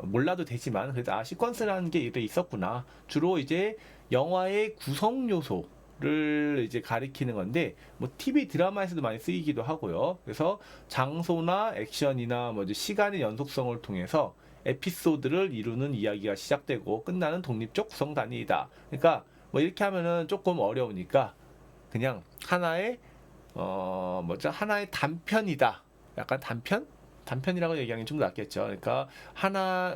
몰라도 되지만, 그래도 시퀀스라는 게 있었구나. 주로 이제 영화의 구성 요소 를 이제 가리키는 건데, 뭐 TV 드라마에서도 많이 쓰이기도 하고요. 그래서 장소나 액션이나 뭐 이제 시간의 연속성을 통해서 에피소드를 이루는 이야기가 시작되고 끝나는 독립적 구성 단위이다. 그러니까 뭐 이렇게 하면은 조금 어려우니까 그냥 하나의 하나의 단편이다. 약간 단편이라고 얘기하는 게 좀 낫겠죠. 그러니까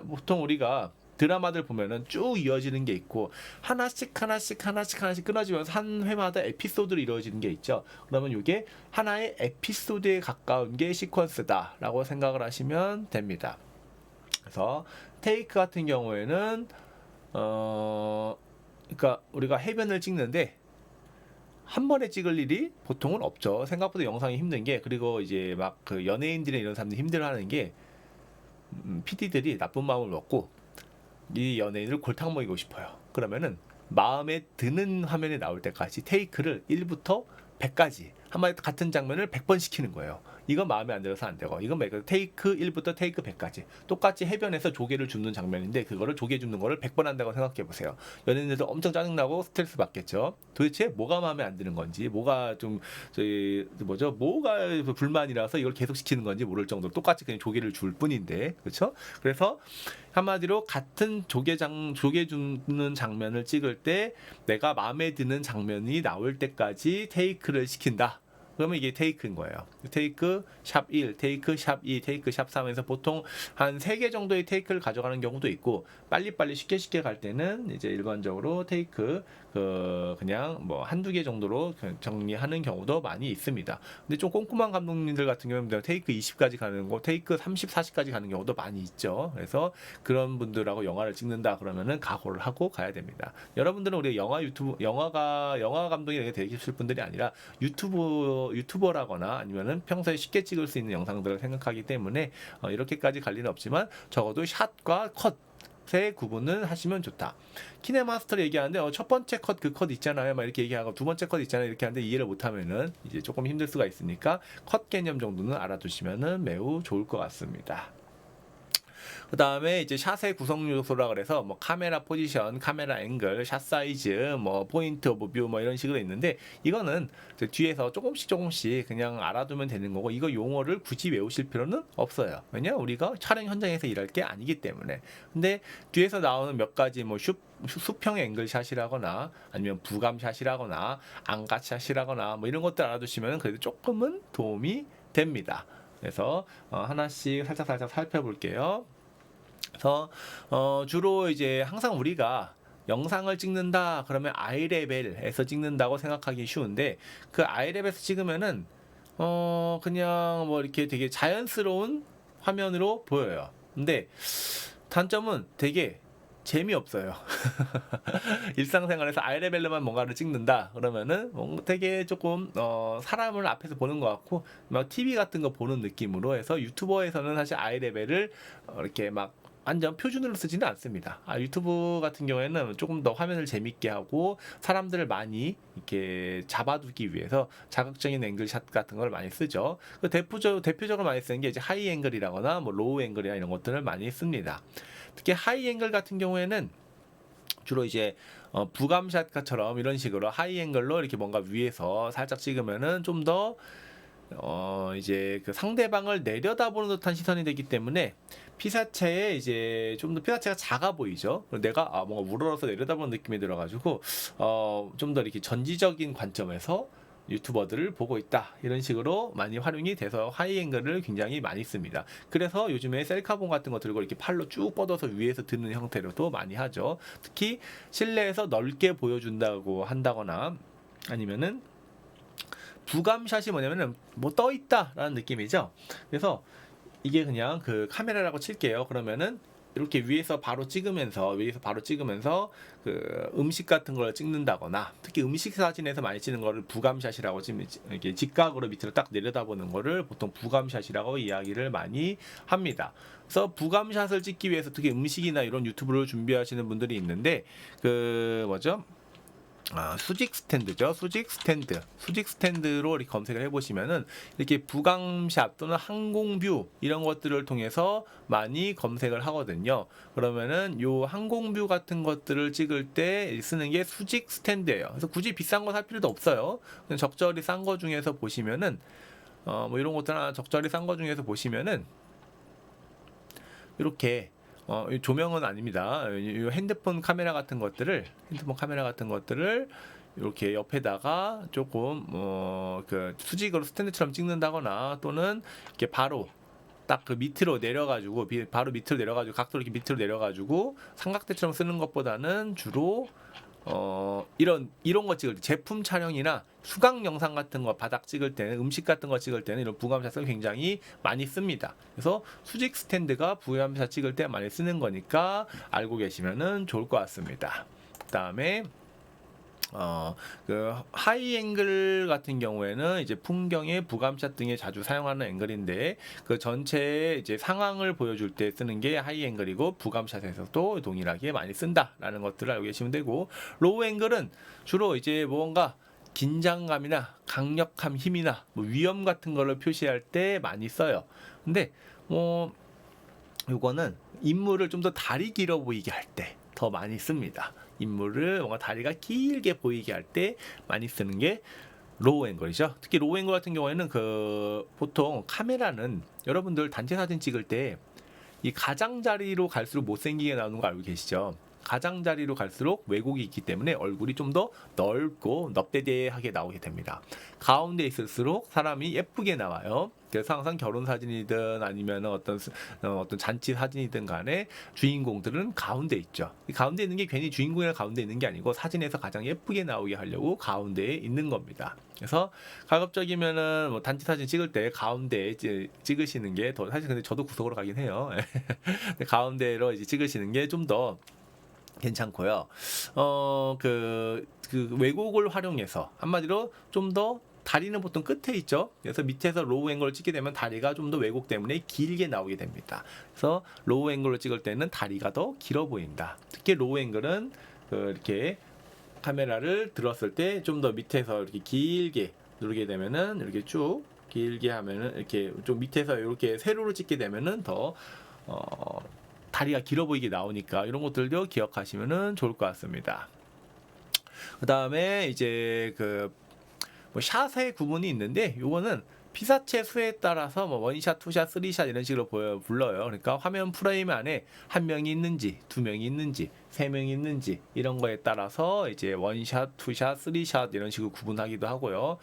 보통 우리가 드라마들 보면은 쭉 이어지는 게 있고, 하나씩 끊어지면서 한 회마다 에피소드로 이루어지는 게 있죠. 그러면 이게 하나의 에피소드에 가까운 게 시퀀스다 라고 생각을 하시면 됩니다. 그래서 테이크 같은 경우에는 그러니까 우리가 해변을 찍는데 한 번에 찍을 일이 보통은 없죠. 생각보다 영상이 힘든 게, 그리고 이제 막 그 연예인들이나 이런 사람들이 힘들어하는 게, PD들이 나쁜 마음을 먹고 이 연예인을 골탕 먹이고 싶어요. 그러면은 마음에 드는 화면이 나올 때까지 테이크를 1부터 100까지 한마디 같은 장면을 100번 시키는 거예요. 이건 마음에 안 들어서 안 되고, 이건 테이크 1부터 테이크 100까지 똑같이 해변에서 조개를 줍는 장면인데, 그거를 조개 줍는 거를 100번 한다고 생각해 보세요. 연예인들도 엄청 짜증나고 스트레스 받겠죠. 도대체 뭐가 마음에 안 드는 건지, 뭐가 좀 뭐가 불만이라서 이걸 계속 시키는 건지 모를 정도로 똑같이 그냥 조개를 줄 뿐인데, 그렇죠? 그래서 한마디로 같은 조개 줍는 장면을 찍을 때 내가 마음에 드는 장면이 나올 때까지 테이크를 시킨다. 그러면 이게 테이크인 거예요. 테이크 샵 1, 테이크 샵 2, 테이크 샵 3에서 보통 한 3개 정도의 테이크를 가져가는 경우도 있고, 빨리빨리 쉽게 갈 때는 이제 일반적으로 테이크 그냥 뭐 한두 개 정도로 정리하는 경우도 많이 있습니다. 근데 좀 꼼꼼한 감독님들 같은 경우는 테이크 20까지 가는 거, 테이크 30, 40까지 가는 경우도 많이 있죠. 그래서 그런 분들하고 영화를 찍는다 그러면은 각오를 하고 가야 됩니다. 여러분들은 우리 영화 감독이 되실 분들이 아니라 유튜버라거나 아니면은 평소에 쉽게 찍을 수 있는 영상들을 생각하기 때문에 이렇게까지 갈 리는 없지만 적어도 샷과 컷의 구분을 하시면 좋다. 키네마스터를 얘기하는데 첫 번째 컷 그 컷 있잖아요, 막 이렇게 얘기하고 두 번째 컷 있잖아요 이렇게 하는데 이해를 못하면은 이제 조금 힘들 수가 있으니까 컷 개념 정도는 알아두시면은 매우 좋을 것 같습니다. 그 다음에 이제 샷의 구성 요소라 그래서 뭐 카메라 포지션, 카메라 앵글, 샷 사이즈, 뭐 포인트 오브 뷰 뭐 이런 식으로 있는데, 이거는 뒤에서 조금씩 그냥 알아두면 되는 거고, 이거 용어를 굳이 외우실 필요는 없어요. 왜냐 우리가 촬영 현장에서 일할 게 아니기 때문에. 근데 뒤에서 나오는 몇 가지 뭐 수평 앵글 샷이라거나 아니면 부감 샷이라거나 안가 샷이라거나 뭐 이런 것들 알아두시면 그래도 조금은 도움이 됩니다. 그래서 하나씩 살짝 살펴볼게요. 그래서 주로 이제 항상 우리가 영상을 찍는다 그러면 아이레벨에서 찍는다고 생각하기 쉬운데, 그 아이레벨에서 찍으면은 그냥 뭐 이렇게 되게 자연스러운 화면으로 보여요. 근데 단점은 되게 재미없어요. 일상생활에서 아이레벨로만 뭔가를 찍는다 그러면은 되게 조금 사람을 앞에서 보는 것 같고 막 TV 같은 거 보는 느낌으로 해서, 유튜버에서는 사실 아이레벨을 이렇게 막 완전 표준으로 쓰지는 않습니다. 유튜브 같은 경우에는 조금 더 화면을 재밌게 하고 사람들을 많이 이렇게 잡아두기 위해서 자극적인 앵글샷 같은 걸 많이 쓰죠. 대표적으로 많이 쓰는 게 이제 하이 앵글이라거나 뭐 로우 앵글이나 이런 것들을 많이 씁니다. 특히 하이 앵글 같은 경우에는 주로 이제 부감샷처럼 이런 식으로 하이 앵글로 이렇게 뭔가 위에서 살짝 찍으면은 좀 더 이제 그 상대방을 내려다보는 듯한 시선이 되기 때문에 피사체에 이제 좀 더 피사체가 작아 보이죠. 내가 뭔가 우러러서 내려다보는 느낌이 들어가지고 좀 더 이렇게 전지적인 관점에서 유튜버들을 보고 있다 이런 식으로 많이 활용이 돼서 하이 앵글을 굉장히 많이 씁니다. 그래서 요즘에 셀카봉 같은 거 들고 이렇게 팔로 쭉 뻗어서 위에서 드는 형태로도 많이 하죠. 특히 실내에서 넓게 보여준다고 한다거나 아니면은 부감샷이 뭐냐면은 뭐 떠 있다라는 느낌이죠. 그래서 이게 그냥 그 카메라라고 칠게요. 그러면은 이렇게 위에서 바로 찍으면서 그 음식 같은 걸 찍는다거나 특히 음식 사진에서 많이 찍는 거를 부감샷이라고 이렇게 직각으로 밑으로 딱 내려다보는 거를 보통 부감샷이라고 이야기를 많이 합니다. 그래서 부감샷을 찍기 위해서 특히 음식이나 이런 유튜브를 준비하시는 분들이 있는데 그 뭐죠? 수직 스탠드죠. 수직 스탠드로 이렇게 검색을 해보시면은 이렇게 부감샷 또는 항공뷰 이런 것들을 통해서 많이 검색을 하거든요. 그러면은 요 항공뷰 같은 것들을 찍을 때 쓰는 게 수직 스탠드예요. 그래서 굳이 비싼 거 살 필요도 없어요. 그냥 적절히 싼 거 중에서 보시면은 뭐 이런 것들 적절히 싼 거 중에서 보시면은 이렇게 조명은 아닙니다. 이 핸드폰 카메라 같은 것들을 이렇게 옆에다가 조금 그 수직으로 스탠드처럼 찍는다거나 또는 이렇게 바로 딱 그 밑으로 내려가지고 각도를 이렇게 밑으로 내려가지고 삼각대처럼 쓰는 것보다는 주로 이런 거 찍을 때 제품 촬영이나 수강 영상 같은 거 바닥 찍을 때는 음식 같은 거 찍을 때는 이런 부감샷을 굉장히 많이 씁니다. 그래서 수직 스탠드가 부감샷 찍을 때 많이 쓰는 거니까 알고 계시면은 좋을 것 같습니다. 그다음에 그 하이 앵글 같은 경우에는 이제 풍경의 부감샷 등에 자주 사용하는 앵글인데 그 전체의 이제 상황을 보여줄 때 쓰는 게 하이 앵글이고 부감샷에서도 동일하게 많이 쓴다라는 것들을 알고 계시면 되고 로우 앵글은 주로 이제 뭔가 긴장감이나 강력함, 힘이나 뭐 위험 같은 거를 표시할 때 많이 써요. 근데 요거는 인물을 좀 더 다리 길어 보이게 할 때 더 많이 씁니다. 인물을 뭔가 다리가 길게 보이게 할 때 많이 쓰는 게 로우 앵글이죠. 특히 로우 앵글 같은 경우에는 그 보통 카메라는 여러분들 단체 사진 찍을 때 이 가장자리로 갈수록 못생기게 나오는 거 알고 계시죠? 가장자리로 갈수록 왜곡이 있기 때문에 얼굴이 좀 더 넓고 넙대대하게 나오게 됩니다. 가운데 있을수록 사람이 예쁘게 나와요. 그래서 항상 결혼 사진이든 아니면 어떤 잔치 사진이든 간에 주인공들은 가운데 있죠. 가운데 있는 게 괜히 주인공이랑 가운데 있는 게 아니고 사진에서 가장 예쁘게 나오게 하려고 가운데에 있는 겁니다. 그래서 가급적이면은 뭐 단체 사진 찍을 때 가운데에 찍으시는 게 더, 사실 근데 저도 구석으로 가긴 해요. 가운데로 이제 찍으시는 게 좀 더 괜찮고요. 그 왜곡을 활용해서 한마디로 좀 더 다리는 보통 끝에 있죠. 그래서 밑에서 로우 앵글을 찍게 되면 다리가 좀 더 왜곡 때문에 길게 나오게 됩니다. 그래서 로우 앵글로 찍을 때는 다리가 더 길어 보인다. 특히 로우 앵글은 이렇게 카메라를 들었을 때 좀 더 밑에서 이렇게 길게 누르게 되면은 이렇게 쭉 길게 하면은 이렇게 좀 밑에서 이렇게 세로로 찍게 되면은 더 다리가 길어 보이게 나오니까 이런 것들도 기억하시면은 좋을 것 같습니다. 그 다음에 이제 뭐 샷의 구분이 있는데 요거는 피사체 수에 따라서 뭐 원샷, 투샷, 쓰리샷 이런 식으로 불러요. 그러니까 화면 프레임 안에 한 명이 있는지, 두 명이 있는지, 세 명이 있는지 이런 거에 따라서 이제 원샷, 투샷, 쓰리샷 이런 식으로 구분하기도 하고요.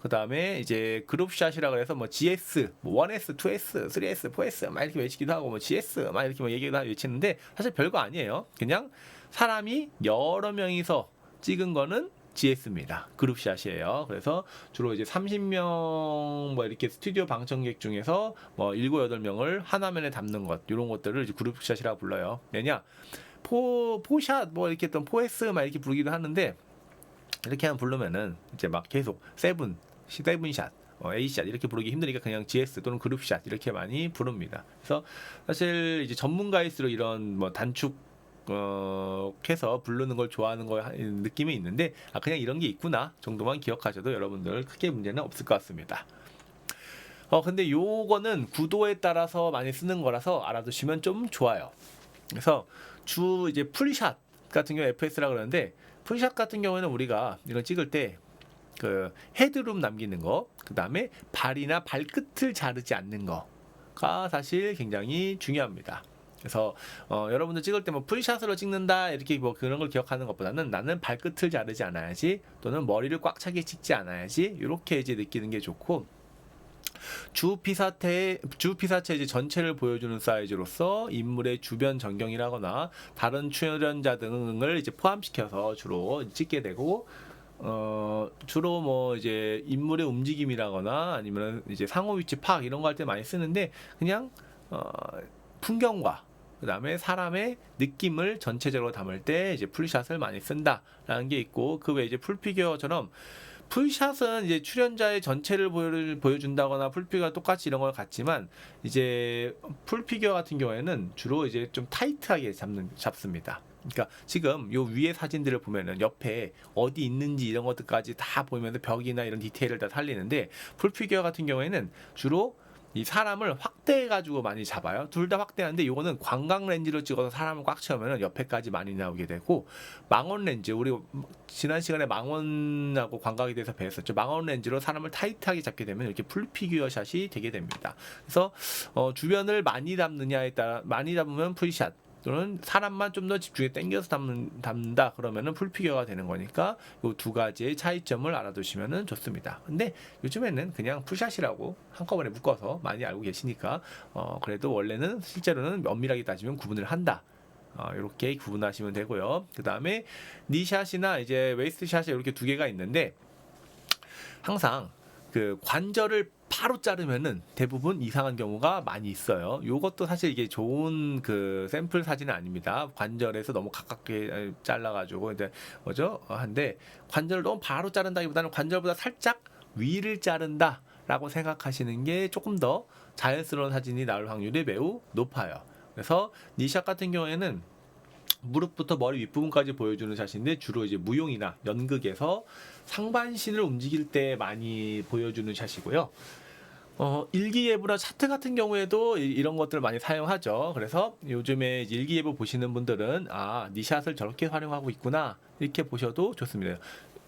그 다음에 이제 그룹샷이라고 해서 뭐 GS, 뭐 1S, 2S, 3S, 4S 막 이렇게 외치기도 하고 뭐 GS 막 이렇게 뭐 얘기도 하고 외치는데 사실 별거 아니에요. 그냥 사람이 여러 명이서 찍은 거는 GS입니다. 그룹샷이에요. 그래서 주로 이제 30명 뭐 이렇게 스튜디오 방청객 중에서 뭐 7, 8명을 한 화면에 담는 것 이런 것들을 이제 그룹샷이라고 불러요. 왜냐? 포샷 뭐 이렇게 또 4S 막 이렇게 부르기도 하는데 이렇게 부르면은 이제 막 계속 세븐샷 A샷 이렇게 부르기 힘드니까 그냥 GS 또는 그룹샷 이렇게 많이 부릅니다. 그래서 사실 이제 전문가일수록 이런 뭐 단축 해서 부르는 걸 좋아하는 거 느낌이 있는데 그냥 이런 게 있구나 정도만 기억하셔도 여러분들 크게 문제는 없을 것 같습니다. 근데 요거는 구도에 따라서 많이 쓰는 거라서 알아두시면 좀 좋아요. 그래서 이제 풀샷 같은 경우 FS라 그러는데 풀샷 같은 경우에는 우리가 이런 찍을 때 그 헤드룸 남기는 거, 그 다음에 발이나 발끝을 자르지 않는 거가 사실 굉장히 중요합니다. 그래서 여러분들 찍을 때 뭐 풀샷으로 찍는다 이렇게 뭐 그런 걸 기억하는 것보다는 나는 발끝을 자르지 않아야지 또는 머리를 꽉 차게 찍지 않아야지 이렇게 이제 느끼는 게 좋고 주피사체 이제 전체를 보여주는 사이즈로서 인물의 주변 전경이라거나 다른 출연자 등을 이제 포함시켜서 주로 찍게 되고 주로 뭐 이제 인물의 움직임이라거나 아니면 이제 상호 위치 파악 이런 거 할 때 많이 쓰는데 그냥 풍경과 그 다음에 사람의 느낌을 전체적으로 담을 때 이제 풀샷을 많이 쓴다라는 게 있고 그 외에 이제 풀피규어처럼 풀샷은 이제 출연자의 전체를 보여준다거나 풀피규어가 똑같이 이런 걸 같지만 이제 풀피규어 같은 경우에는 주로 이제 좀 타이트하게 잡습니다. 그러니까 지금 요 위에 사진들을 보면은 옆에 어디 있는지 이런 것들까지 다 보면서 벽이나 이런 디테일을 다 살리는데 풀피규어 같은 경우에는 주로 이 사람을 확대해가지고 많이 잡아요. 둘 다 확대하는데 이거는 광각 렌즈로 찍어서 사람을 꽉 채우면 옆에까지 많이 나오게 되고 망원 렌즈 우리 지난 시간에 망원하고 광각에 대해서 배웠었죠. 망원 렌즈로 사람을 타이트하게 잡게 되면 이렇게 풀피규어 샷이 되게 됩니다. 그래서 주변을 많이 담느냐에 따라 많이 담으면 풀샷 또는 사람만 좀 더 집중해 당겨서 담는다 그러면은 풀피규어가 되는 거니까 이 두 가지의 차이점을 알아두시면 좋습니다. 근데 요즘에는 그냥 풀샷이라고 한꺼번에 묶어서 많이 알고 계시니까 그래도 원래는 실제로는 엄밀하게 따지면 구분을 한다. 이렇게 구분하시면 되고요. 그 다음에 니샷이나 이제 웨이스트샷이 이렇게 두 개가 있는데 항상 그 관절을 바로 자르면은 대부분 이상한 경우가 많이 있어요. 요것도 사실 이게 좋은 그 샘플 사진은 아닙니다. 관절에서 너무 가깝게 잘라가지고 이제 뭐죠? 한데 관절을 너무 바로 자른다기보다는 관절보다 살짝 위를 자른다라고 생각하시는 게 조금 더 자연스러운 사진이 나올 확률이 매우 높아요. 그래서 니샷 같은 경우에는 무릎부터 머리 윗부분까지 보여주는 샷인데 주로 이제 무용이나 연극에서 상반신을 움직일 때 많이 보여주는 샷이고요. 일기예보나 차트 같은 경우에도 이런 것들을 많이 사용하죠. 그래서 요즘에 일기예보 보시는 분들은 니샷을 저렇게 활용하고 있구나 이렇게 보셔도 좋습니다.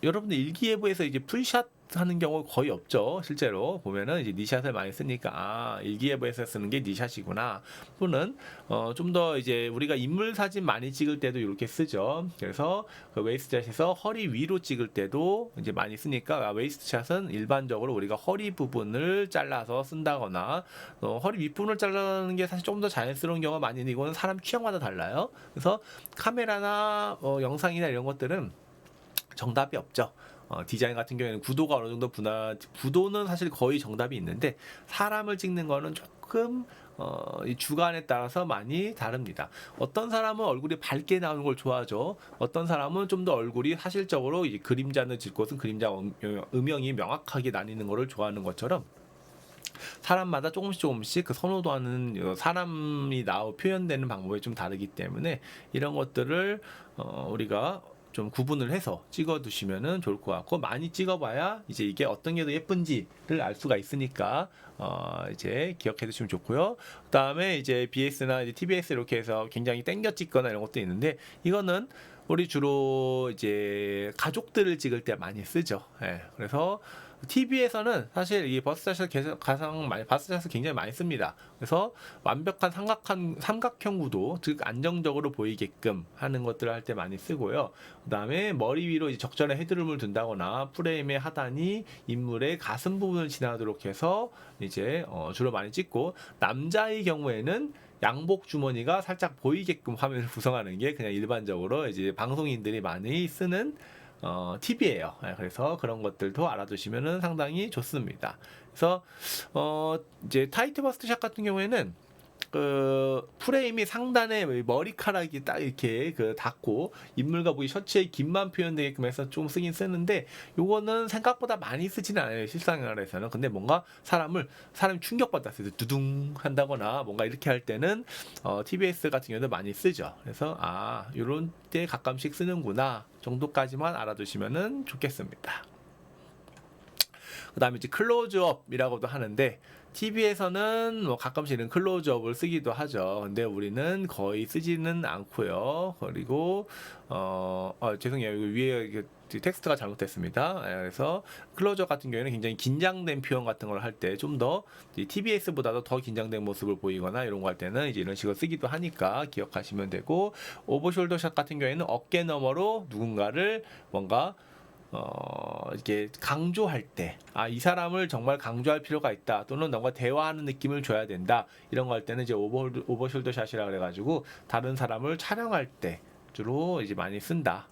여러분들 일기예보에서 이제 풀샷 하는 경우 거의 없죠. 실제로 보면은 이제 니샷을 많이 쓰니까 일기예보에서 쓰는 게 니샷이구나. 또는 좀 더 이제 우리가 인물 사진 많이 찍을 때도 이렇게 쓰죠. 그래서 그 웨이스트샷에서 허리 위로 찍을 때도 이제 많이 쓰니까 웨이스트샷은 일반적으로 우리가 허리 부분을 잘라서 쓴다거나 허리 윗부분을 자르는 게 사실 좀 더 자연스러운 경우가 많이 있는데 이거는 사람 취향마다 달라요. 그래서 카메라나 영상이나 이런 것들은 정답이 없죠. 디자인 같은 경우에는 구도가 어느 정도 구도는 사실 거의 정답이 있는데 사람을 찍는 거는 조금 이 주관에 따라서 많이 다릅니다. 어떤 사람은 얼굴이 밝게 나오는 걸 좋아하죠. 어떤 사람은 좀 더 얼굴이 사실적으로 이 그림자는 질 곳은 그림자 음영이 명확하게 나뉘는 거를 좋아하는 것처럼 사람마다 조금씩 그 선호도하는 사람이 표현되는 방법이 좀 다르기 때문에 이런 것들을 우리가 좀 구분을 해서 찍어 두시면은 좋을 것 같고 많이 찍어봐야 이제 이게 어떤 게 더 예쁜지를 알 수가 있으니까 이제 기억해 두시면 좋고요. 그다음에 이제 BS나 이제 TBS 이렇게 해서 굉장히 땡겨 찍거나 이런 것도 있는데 이거는 우리 주로 이제 가족들을 찍을 때 많이 쓰죠. 그래서 TV에서는 사실 이 버스샷을 버스샷을 굉장히 많이 씁니다. 그래서 완벽한 삼각형 구도, 즉 안정적으로 보이게끔 하는 것들을 할 때 많이 쓰고요. 그다음에 머리 위로 이제 적절한 헤드룸을 둔다거나 프레임의 하단이 인물의 가슴 부분을 지나도록 해서 이제 주로 많이 찍고 남자의 경우에는 양복 주머니가 살짝 보이게끔 화면을 구성하는 게 그냥 일반적으로 이제 방송인들이 많이 쓰는 팁이에요. 그래서 그런 것들도 알아두시면 상당히 좋습니다. 그래서 이제 타이트 버스트샷 같은 경우에는 그 프레임이 상단에 머리카락이 딱 이렇게 그 닿고 인물과 부위 셔츠의 긴만 표현되게끔 해서 좀 쓰긴 쓰는데 요거는 생각보다 많이 쓰지는 않아요, 실생활에서는. 근데 뭔가 사람이 충격받았을 때 두둥 한다거나 뭔가 이렇게 할 때는 TBS 같은 경우도 많이 쓰죠. 그래서 요런 때 가끔씩 쓰는구나 정도까지만 알아두시면은 좋겠습니다. 그 다음에 이제 클로즈업이라고도 하는데, TV에서는 뭐 가끔씩은 클로즈업을 쓰기도 하죠. 근데 우리는 거의 쓰지는 않고요. 그리고 죄송해요. 이거 위에 텍스트가 잘못됐습니다. 그래서 클로즈업 같은 경우에는 굉장히 긴장된 표현 같은 걸 할 때 좀 더 TBS보다도 더 긴장된 모습을 보이거나 이런 거 할 때는 이제 이런 식으로 쓰기도 하니까 기억하시면 되고, 오버숄더 샷 같은 경우에는 어깨 너머로 누군가를 뭔가 이렇게 강조할 때, 이 사람을 정말 강조할 필요가 있다, 또는 뭔가 대화하는 느낌을 줘야 된다, 이런 거 할 때는 이제 오버숄더 샷이라 그래가지고 다른 사람을 촬영할 때 주로 이제 많이 쓴다.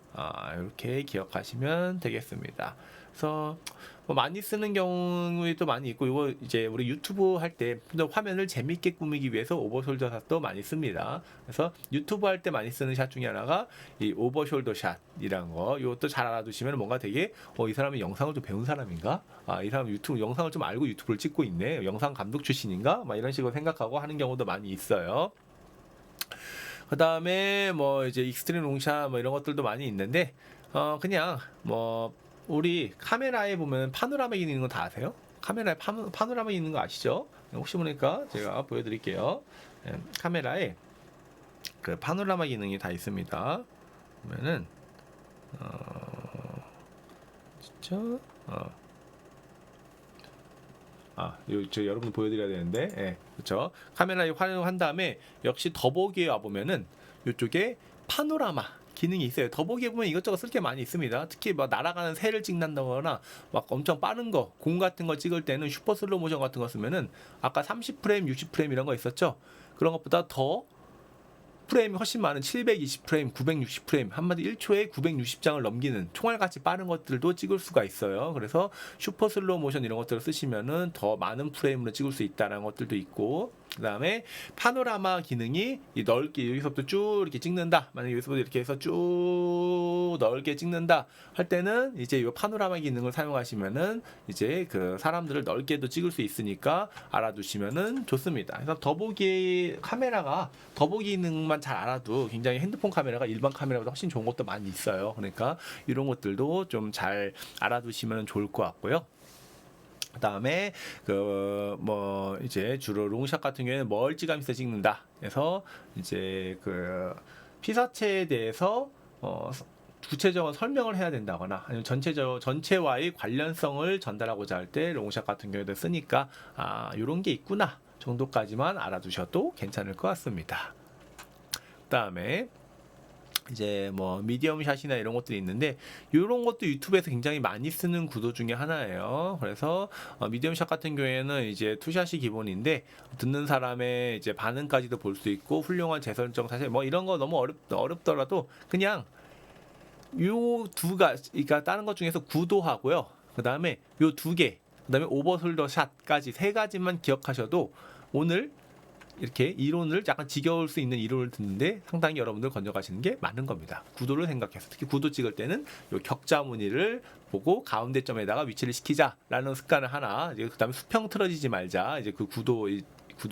이렇게 기억하시면 되겠습니다. 그래서 뭐 많이 쓰는 경우도 많이 있고, 이거 이제 우리 유튜브 할 때 화면을 재밌게 꾸미기 위해서 오버숄더 샷도 많이 씁니다. 그래서 유튜브 할 때 많이 쓰는 샷 중에 하나가 이 오버숄더 샷이라는 거. 이것도 잘 알아두시면 뭔가 되게 이 사람이 영상을 좀 배운 사람인가? 이 사람 유튜브 영상을 좀 알고 유튜브를 찍고 있네. 영상 감독 출신인가? 막 이런 식으로 생각하고 하는 경우도 많이 있어요. 그 다음에 뭐 이제 익스트림 롱샷 뭐 이런 것들도 많이 있는데, 그냥 뭐 우리 카메라에 보면 파노라마 기능 있는 거 다 아세요? 카메라에 파노라마 있는 거 아시죠? 혹시 모르니까 제가 보여드릴게요. 카메라에 그 파노라마 기능이 다 있습니다. 보면은 진짜 여러분 보여드려야 되는데, 그렇죠? 카메라에 활용한 다음에 역시 더보기에 와 보면은 이쪽에 파노라마 기능이 있어요. 더보기에 보면 이것저것 쓸 게 많이 있습니다. 특히 막 날아가는 새를 찍는다거나 막 엄청 빠른 거, 공 같은 거 찍을 때는 슈퍼 슬로우 모션 같은 거 쓰면은 아까 30프레임, 60프레임 이런 거 있었죠? 그런 것보다 더 프레임이 훨씬 많은 720프레임, 960프레임, 한마디 1초에 960장을 넘기는 총알같이 빠른 것들도 찍을 수가 있어요. 그래서 슈퍼 슬로우 모션 이런 것들을 쓰시면은 더 많은 프레임으로 찍을 수 있다는 것들도 있고, 그 다음에 파노라마 기능이 넓게 여기서부터 쭉 이렇게 찍는다, 만약에 여기서부터 이렇게 해서 쭉 넓게 찍는다 할 때는 이제 이 파노라마 기능을 사용하시면은 이제 그 사람들을 넓게도 찍을 수 있으니까 알아두시면은 좋습니다. 그래서 더보기 카메라가 더보기 기능만 잘 알아도 굉장히 핸드폰 카메라가 일반 카메라보다 훨씬 좋은 것도 많이 있어요. 그러니까 이런 것들도 좀 잘 알아두시면 좋을 것 같고요. 그 다음에 뭐 이제 주로 롱샷 같은 경우에는 멀찌감치 찍는다. 그래서 이제 그 피사체에 대해서 구체적인 설명을 해야 된다거나 아니면 전체와의 관련성을 전달하고자 할 때 롱샷 같은 경우에도 쓰니까 이런 게 있구나 정도까지만 알아두셔도 괜찮을 것 같습니다. 그 다음에 이제 뭐 미디엄 샷이나 이런 것들이 있는데, 이런 것도 유튜브에서 굉장히 많이 쓰는 구도 중에 하나예요. 그래서 미디엄 샷 같은 경우에는 이제 투샷이 기본인데, 듣는 사람의 이제 반응까지도 볼 수 있고 훌륭한 재설정, 사실 뭐 이런 거 너무 어렵더라도 그냥 요 두 가지, 그러니까 다른 것 중에서 구도하고요, 그 다음에 요 두 개, 그 다음에 오버숄더 샷까지 세 가지만 기억하셔도 오늘 이렇게 이론을 약간 지겨울 수 있는 이론을 듣는데 상당히 여러분들 건져가시는 게 맞는 겁니다. 구도를 생각해서, 특히 구도 찍을 때는 요 격자 무늬를 보고 가운데 점에다가 위치를 시키자라는 습관을 하나, 이제 그다음에 수평 틀어지지 말자, 이제 그 구도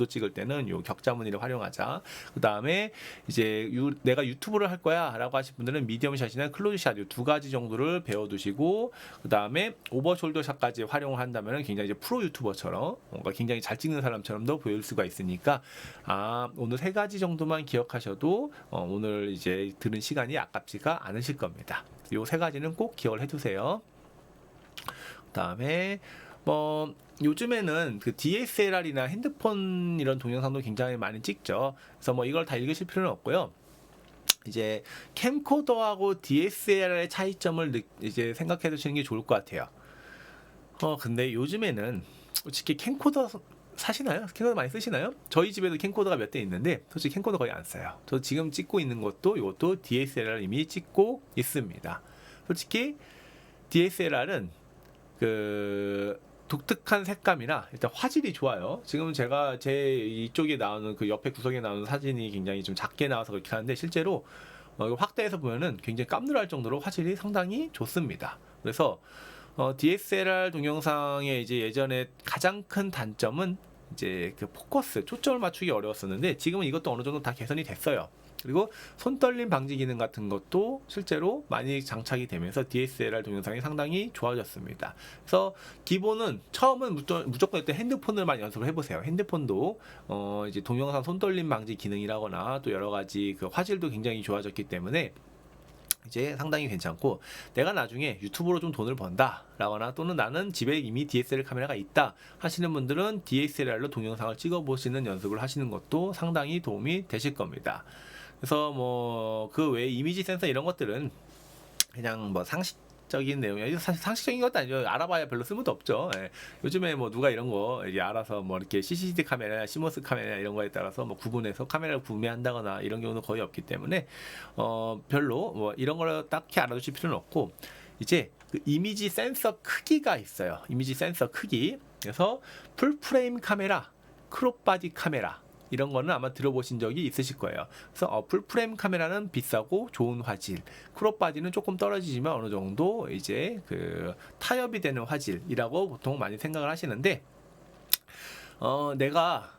찍을 때는 요 격자 무늬를 활용하자. 그 다음에 이제 내가 유튜브를 할 거야 라고 하신 분들은 미디엄 샷이나 클로즈 샷 이 두 가지 정도를 배워두시고, 그 다음에 오버숄더 샷까지 활용을 한다면 굉장히 이제 프로 유튜버처럼 뭔가 굉장히 잘 찍는 사람처럼도 보일 수가 있으니까 오늘 세 가지 정도만 기억하셔도 오늘 이제 들은 시간이 아깝지가 않으실 겁니다. 요 세 가지는 꼭 기억을 해두세요. 그 다음에 뭐 요즘에는 그 DSLR이나 핸드폰 이런 동영상도 굉장히 많이 찍죠. 그래서 뭐 이걸 다 읽으실 필요는 없고요. 이제 캠코더하고 DSLR의 차이점을 이제 생각해 두시는 게 좋을 것 같아요. 근데 요즘에는 솔직히 캠코더 사시나요? 캠코더 많이 쓰시나요? 저희 집에도 캠코더가 몇 대 있는데 솔직히 캠코더 거의 안 써요. 저 지금 찍고 있는 것도 이것도 DSLR 이미 찍고 있습니다. 솔직히 DSLR은 독특한 색감이나 일단 화질이 좋아요. 지금 제가 제 이쪽에 나오는 그 옆에 구석에 나오는 사진이 굉장히 좀 작게 나와서 그렇게 하는데 실제로 이거 확대해서 보면은 굉장히 깜놀할 정도로 화질이 상당히 좋습니다. 그래서 DSLR 동영상의 이제 예전에 가장 큰 단점은 이제 그 포커스, 초점을 맞추기 어려웠었는데 지금은 이것도 어느 정도 다 개선이 됐어요. 그리고 손떨림 방지 기능 같은 것도 실제로 많이 장착이 되면서 DSLR 동영상이 상당히 좋아졌습니다. 그래서 기본은 처음은 무조건 일단 핸드폰을 많이 연습을 해보세요. 핸드폰도 이제 동영상 손떨림 방지 기능이라거나 또 여러 가지 그 화질도 굉장히 좋아졌기 때문에 이제 상당히 괜찮고, 내가 나중에 유튜브로 좀 돈을 번다 라거나 또는 나는 집에 이미 DSLR 카메라가 있다 하시는 분들은 DSLR로 동영상을 찍어 보시는 연습을 하시는 것도 상당히 도움이 되실 겁니다. 그래서 뭐 그 외에 이미지 센서 이런 것들은 그냥 뭐 상식적인 내용이에요. 사실 상식적인 것도 아니죠. 알아봐야 별로 쓸모도 없죠. 예. 요즘에 뭐 누가 이런 거 이제 알아서 뭐 이렇게 CCD 카메라, 시모스 카메라 이런 거에 따라서 뭐 구분해서 카메라를 구매한다거나 이런 경우는 거의 없기 때문에 별로 뭐 이런 걸 딱히 알아두실 필요는 없고, 이제 그 이미지 센서 크기가 있어요. 이미지 센서 크기. 그래서 풀프레임 카메라, 크롭바디 카메라 이런 거는 아마 들어보신 적이 있으실 거예요. 그래서 풀프레임 카메라는 비싸고 좋은 화질, 크롭바디는 조금 떨어지지만 어느 정도 이제 그 타협이 되는 화질이라고 보통 많이 생각을 하시는데, 내가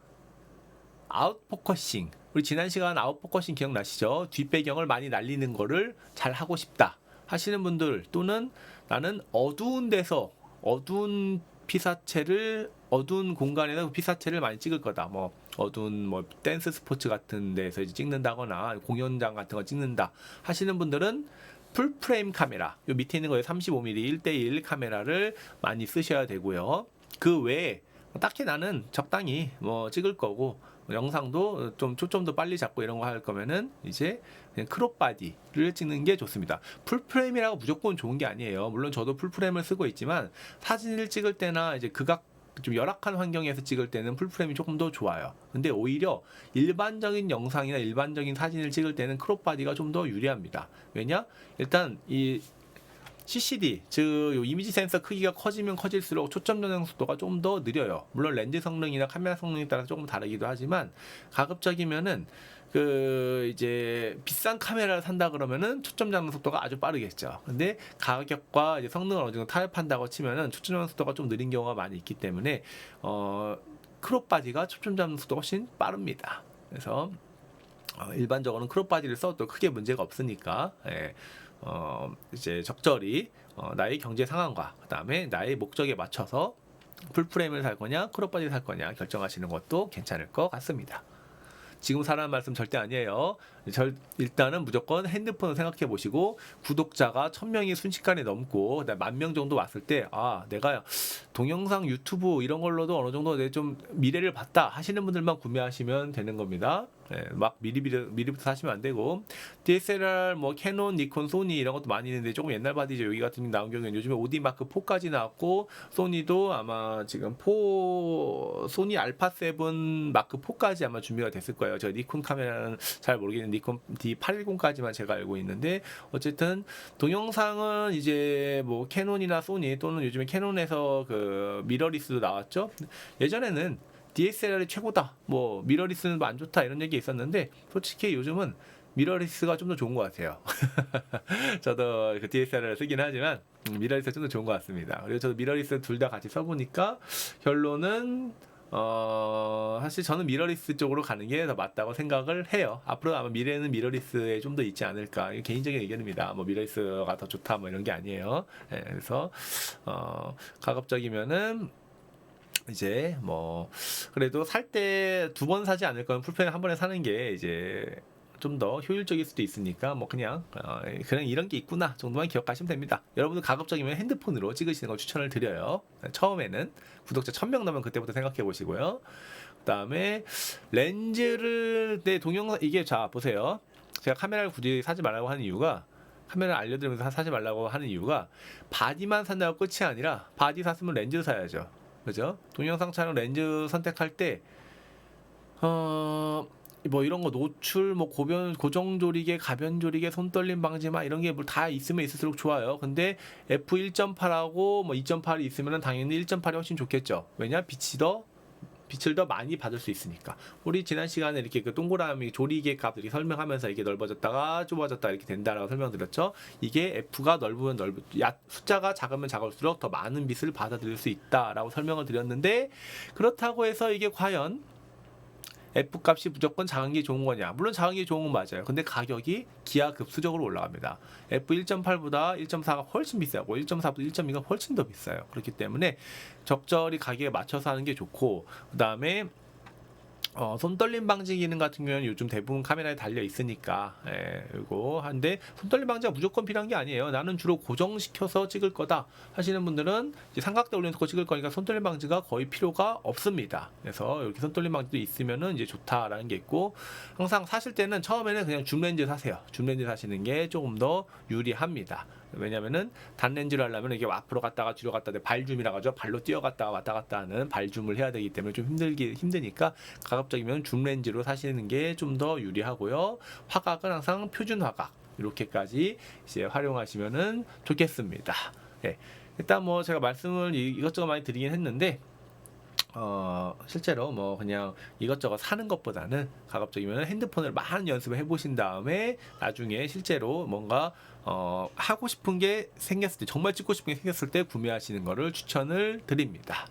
아웃포커싱, 우리 지난 시간 아웃포커싱 기억나시죠? 뒷배경을 많이 날리는 거를 잘 하고 싶다 하시는 분들, 또는 나는 어두운 데서 어두운 피사체를, 어두운 공간에서 피사체를 많이 찍을 거다. 뭐 어두운 뭐 댄스 스포츠 같은 데서 이제 찍는다거나 공연장 같은 거 찍는다 하시는 분들은 풀프레임 카메라, 요 밑에 있는 거에 35mm 1:1 카메라를 많이 쓰셔야 되고요. 그 외에 딱히 나는 적당히 뭐 찍을 거고 영상도 좀 초점도 빨리 잡고 이런 거 할 거면은 이제 그냥 크롭바디를 찍는 게 좋습니다. 풀프레임이라고 무조건 좋은 게 아니에요. 물론 저도 풀프레임을 쓰고 있지만 사진을 찍을 때나 이제 극악 좀 열악한 환경에서 찍을 때는 풀프레임이 조금 더 좋아요. 근데 오히려 일반적인 영상이나 일반적인 사진을 찍을 때는 크롭바디가 좀 더 유리합니다. 왜냐? 일단 이 CCD, 즉 이미지 센서 크기가 커지면 커질수록 초점 전환 속도가 좀 더 느려요. 물론 렌즈 성능이나 카메라 성능에 따라서 조금 다르기도 하지만, 가급적이면은 그 이제 비싼 카메라를 산다 그러면은 초점 잡는 속도가 아주 빠르겠죠. 근데 가격과 이제 성능을 어느 정도 타협한다고 치면은 초점 잡는 속도가 좀 느린 경우가 많이 있기 때문에 크롭바디가 초점 잡는 속도가 훨씬 빠릅니다. 그래서 일반적으로는 크롭바디를 써도 크게 문제가 없으니까, 예. 이제 적절히 나의 경제 상황과 그 다음에 나의 목적에 맞춰서 풀프레임을 살 거냐 크롭바디를 살 거냐 결정하시는 것도 괜찮을 것 같습니다. 지금 사람 말씀 절대 아니에요. 일단은 무조건 핸드폰을 생각해 보시고, 구독자가 1000명이 순식간에 넘고 10,000명 정도 왔을 때, 내가 동영상 유튜브 이런 걸로도 어느 정도 좀 미래를 봤다 하시는 분들만 구매하시면 되는 겁니다. 막 미리부터 사시면 안 되고, DSLR 뭐 캐논, 니콘, 소니 이런 것도 많이 있는데 조금 옛날 바디죠. 여기 같은 나온 경우에는 요즘에 OD 마크 4까지 나왔고, 소니도 아마 지금 소니 알파 7 마크 4까지 아마 준비가 됐을 거예요. 저 니콘 카메라는 잘 모르겠는데 니콘 D810까지만 제가 알고 있는데, 어쨌든 동영상은 이제 뭐 캐논이나 소니 또는 요즘에 캐논에서 그 미러리스도 나왔죠. 예전에는 DSLR이 최고다, 뭐 미러리스는 안 좋다 이런 얘기 있었는데, 솔직히 요즘은 미러리스가 좀 더 좋은 것 같아요. 저도 그 DSLR을 쓰긴 하지만 미러리스가 좀 더 좋은 것 같습니다. 그리고 저도 미러리스 둘 다 같이 써보니까 결론은 사실 저는 미러리스 쪽으로 가는 게 더 맞다고 생각을 해요. 앞으로 아마 미래는 미러리스에 좀 더 있지 않을까. 이게 개인적인 의견입니다. 뭐 미러리스가 더 좋다 뭐 이런 게 아니에요. 그래서 가급적이면은 이제 뭐 그래도 살 때 2번 사지 않을 거면 풀프레임 한 번에 사는 게 이제 좀 더 효율적일 수도 있으니까, 뭐 그냥 이런 게 있구나 정도만 기억하시면 됩니다. 여러분들 가급적이면 핸드폰으로 찍으시는 걸 추천을 드려요. 처음에는 구독자 1000명 넘으면 그때부터 생각해 보시고요. 그 다음에 렌즈를 동영상 이게, 자 보세요. 제가 카메라를 굳이 사지 말라고 하는 이유가, 카메라 알려드리면서 사지 말라고 하는 이유가, 바디만 산다고 끝이 아니라 바디 샀으면 렌즈 사야죠. 그죠? 동영상 촬영 렌즈 선택할 때 뭐 이런 거 노출, 뭐 고정 조리개, 가변 조리개, 손 떨림 방지막 이런 게 뭐 다 있으면 있을수록 좋아요. 근데 f 1.8하고 뭐 2.8이 있으면 당연히 1.8이 훨씬 좋겠죠. 왜냐? 빛을 더 많이 받을 수 있으니까. 우리 지난 시간에 이렇게 그 동그라미 조리개 값 이렇게 설명하면서 이게 넓어졌다가 좁아졌다 이렇게 된다라고 설명드렸죠. 이게 F가 넓으면 숫자가 작으면 작을수록 더 많은 빛을 받아들일 수 있다라고 설명을 드렸는데, 그렇다고 해서 이게 과연 F 값이 무조건 작은 게 좋은 거냐? 물론 작은 게 좋은 건 맞아요. 근데 가격이 기하급수적으로 올라갑니다. F 1.8보다 1.4가 훨씬 비싸고 1.4보다 1.2가 훨씬 더 비싸요. 그렇기 때문에 적절히 가격에 맞춰서 하는 게 좋고, 그 다음에 손떨림 방지 기능 같은 경우는 요즘 대부분 카메라에 달려 있으니까, 이거 한데 손떨림 방지가 무조건 필요한 게 아니에요. 나는 주로 고정시켜서 찍을 거다 하시는 분들은 이제 삼각대 올려놓고 찍을 거니까 손떨림 방지가 거의 필요가 없습니다. 그래서 이렇게 손떨림 방지도 있으면은 이제 좋다라는 게 있고, 항상 사실 때는 처음에는 그냥 줌렌즈 사세요. 줌렌즈 사시는 게 조금 더 유리합니다. 왜냐면은 단렌즈를 하려면 이게 앞으로 갔다가 뒤로 갔다 발줌이라고 하죠. 발로 뛰어갔다가 왔다 갔다 하는 발줌을 해야 되기 때문에 좀 힘드니까 가급적이면 줌렌즈로 사시는 게 좀 더 유리하고요. 화각은 항상 표준 화각 이렇게까지 이제 활용하시면은 좋겠습니다. 네. 일단 뭐 제가 말씀을 이것저것 많이 드리긴 했는데, 실제로 뭐 그냥 이것저것 사는 것보다는 가급적이면 핸드폰을 많은 연습을 해보신 다음에 나중에 실제로 뭔가 하고 싶은 게 생겼을 때, 정말 찍고 싶은 게 생겼을 때 구매하시는 거를 추천을 드립니다.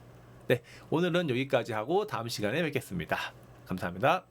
네, 오늘은 여기까지 하고 다음 시간에 뵙겠습니다. 감사합니다.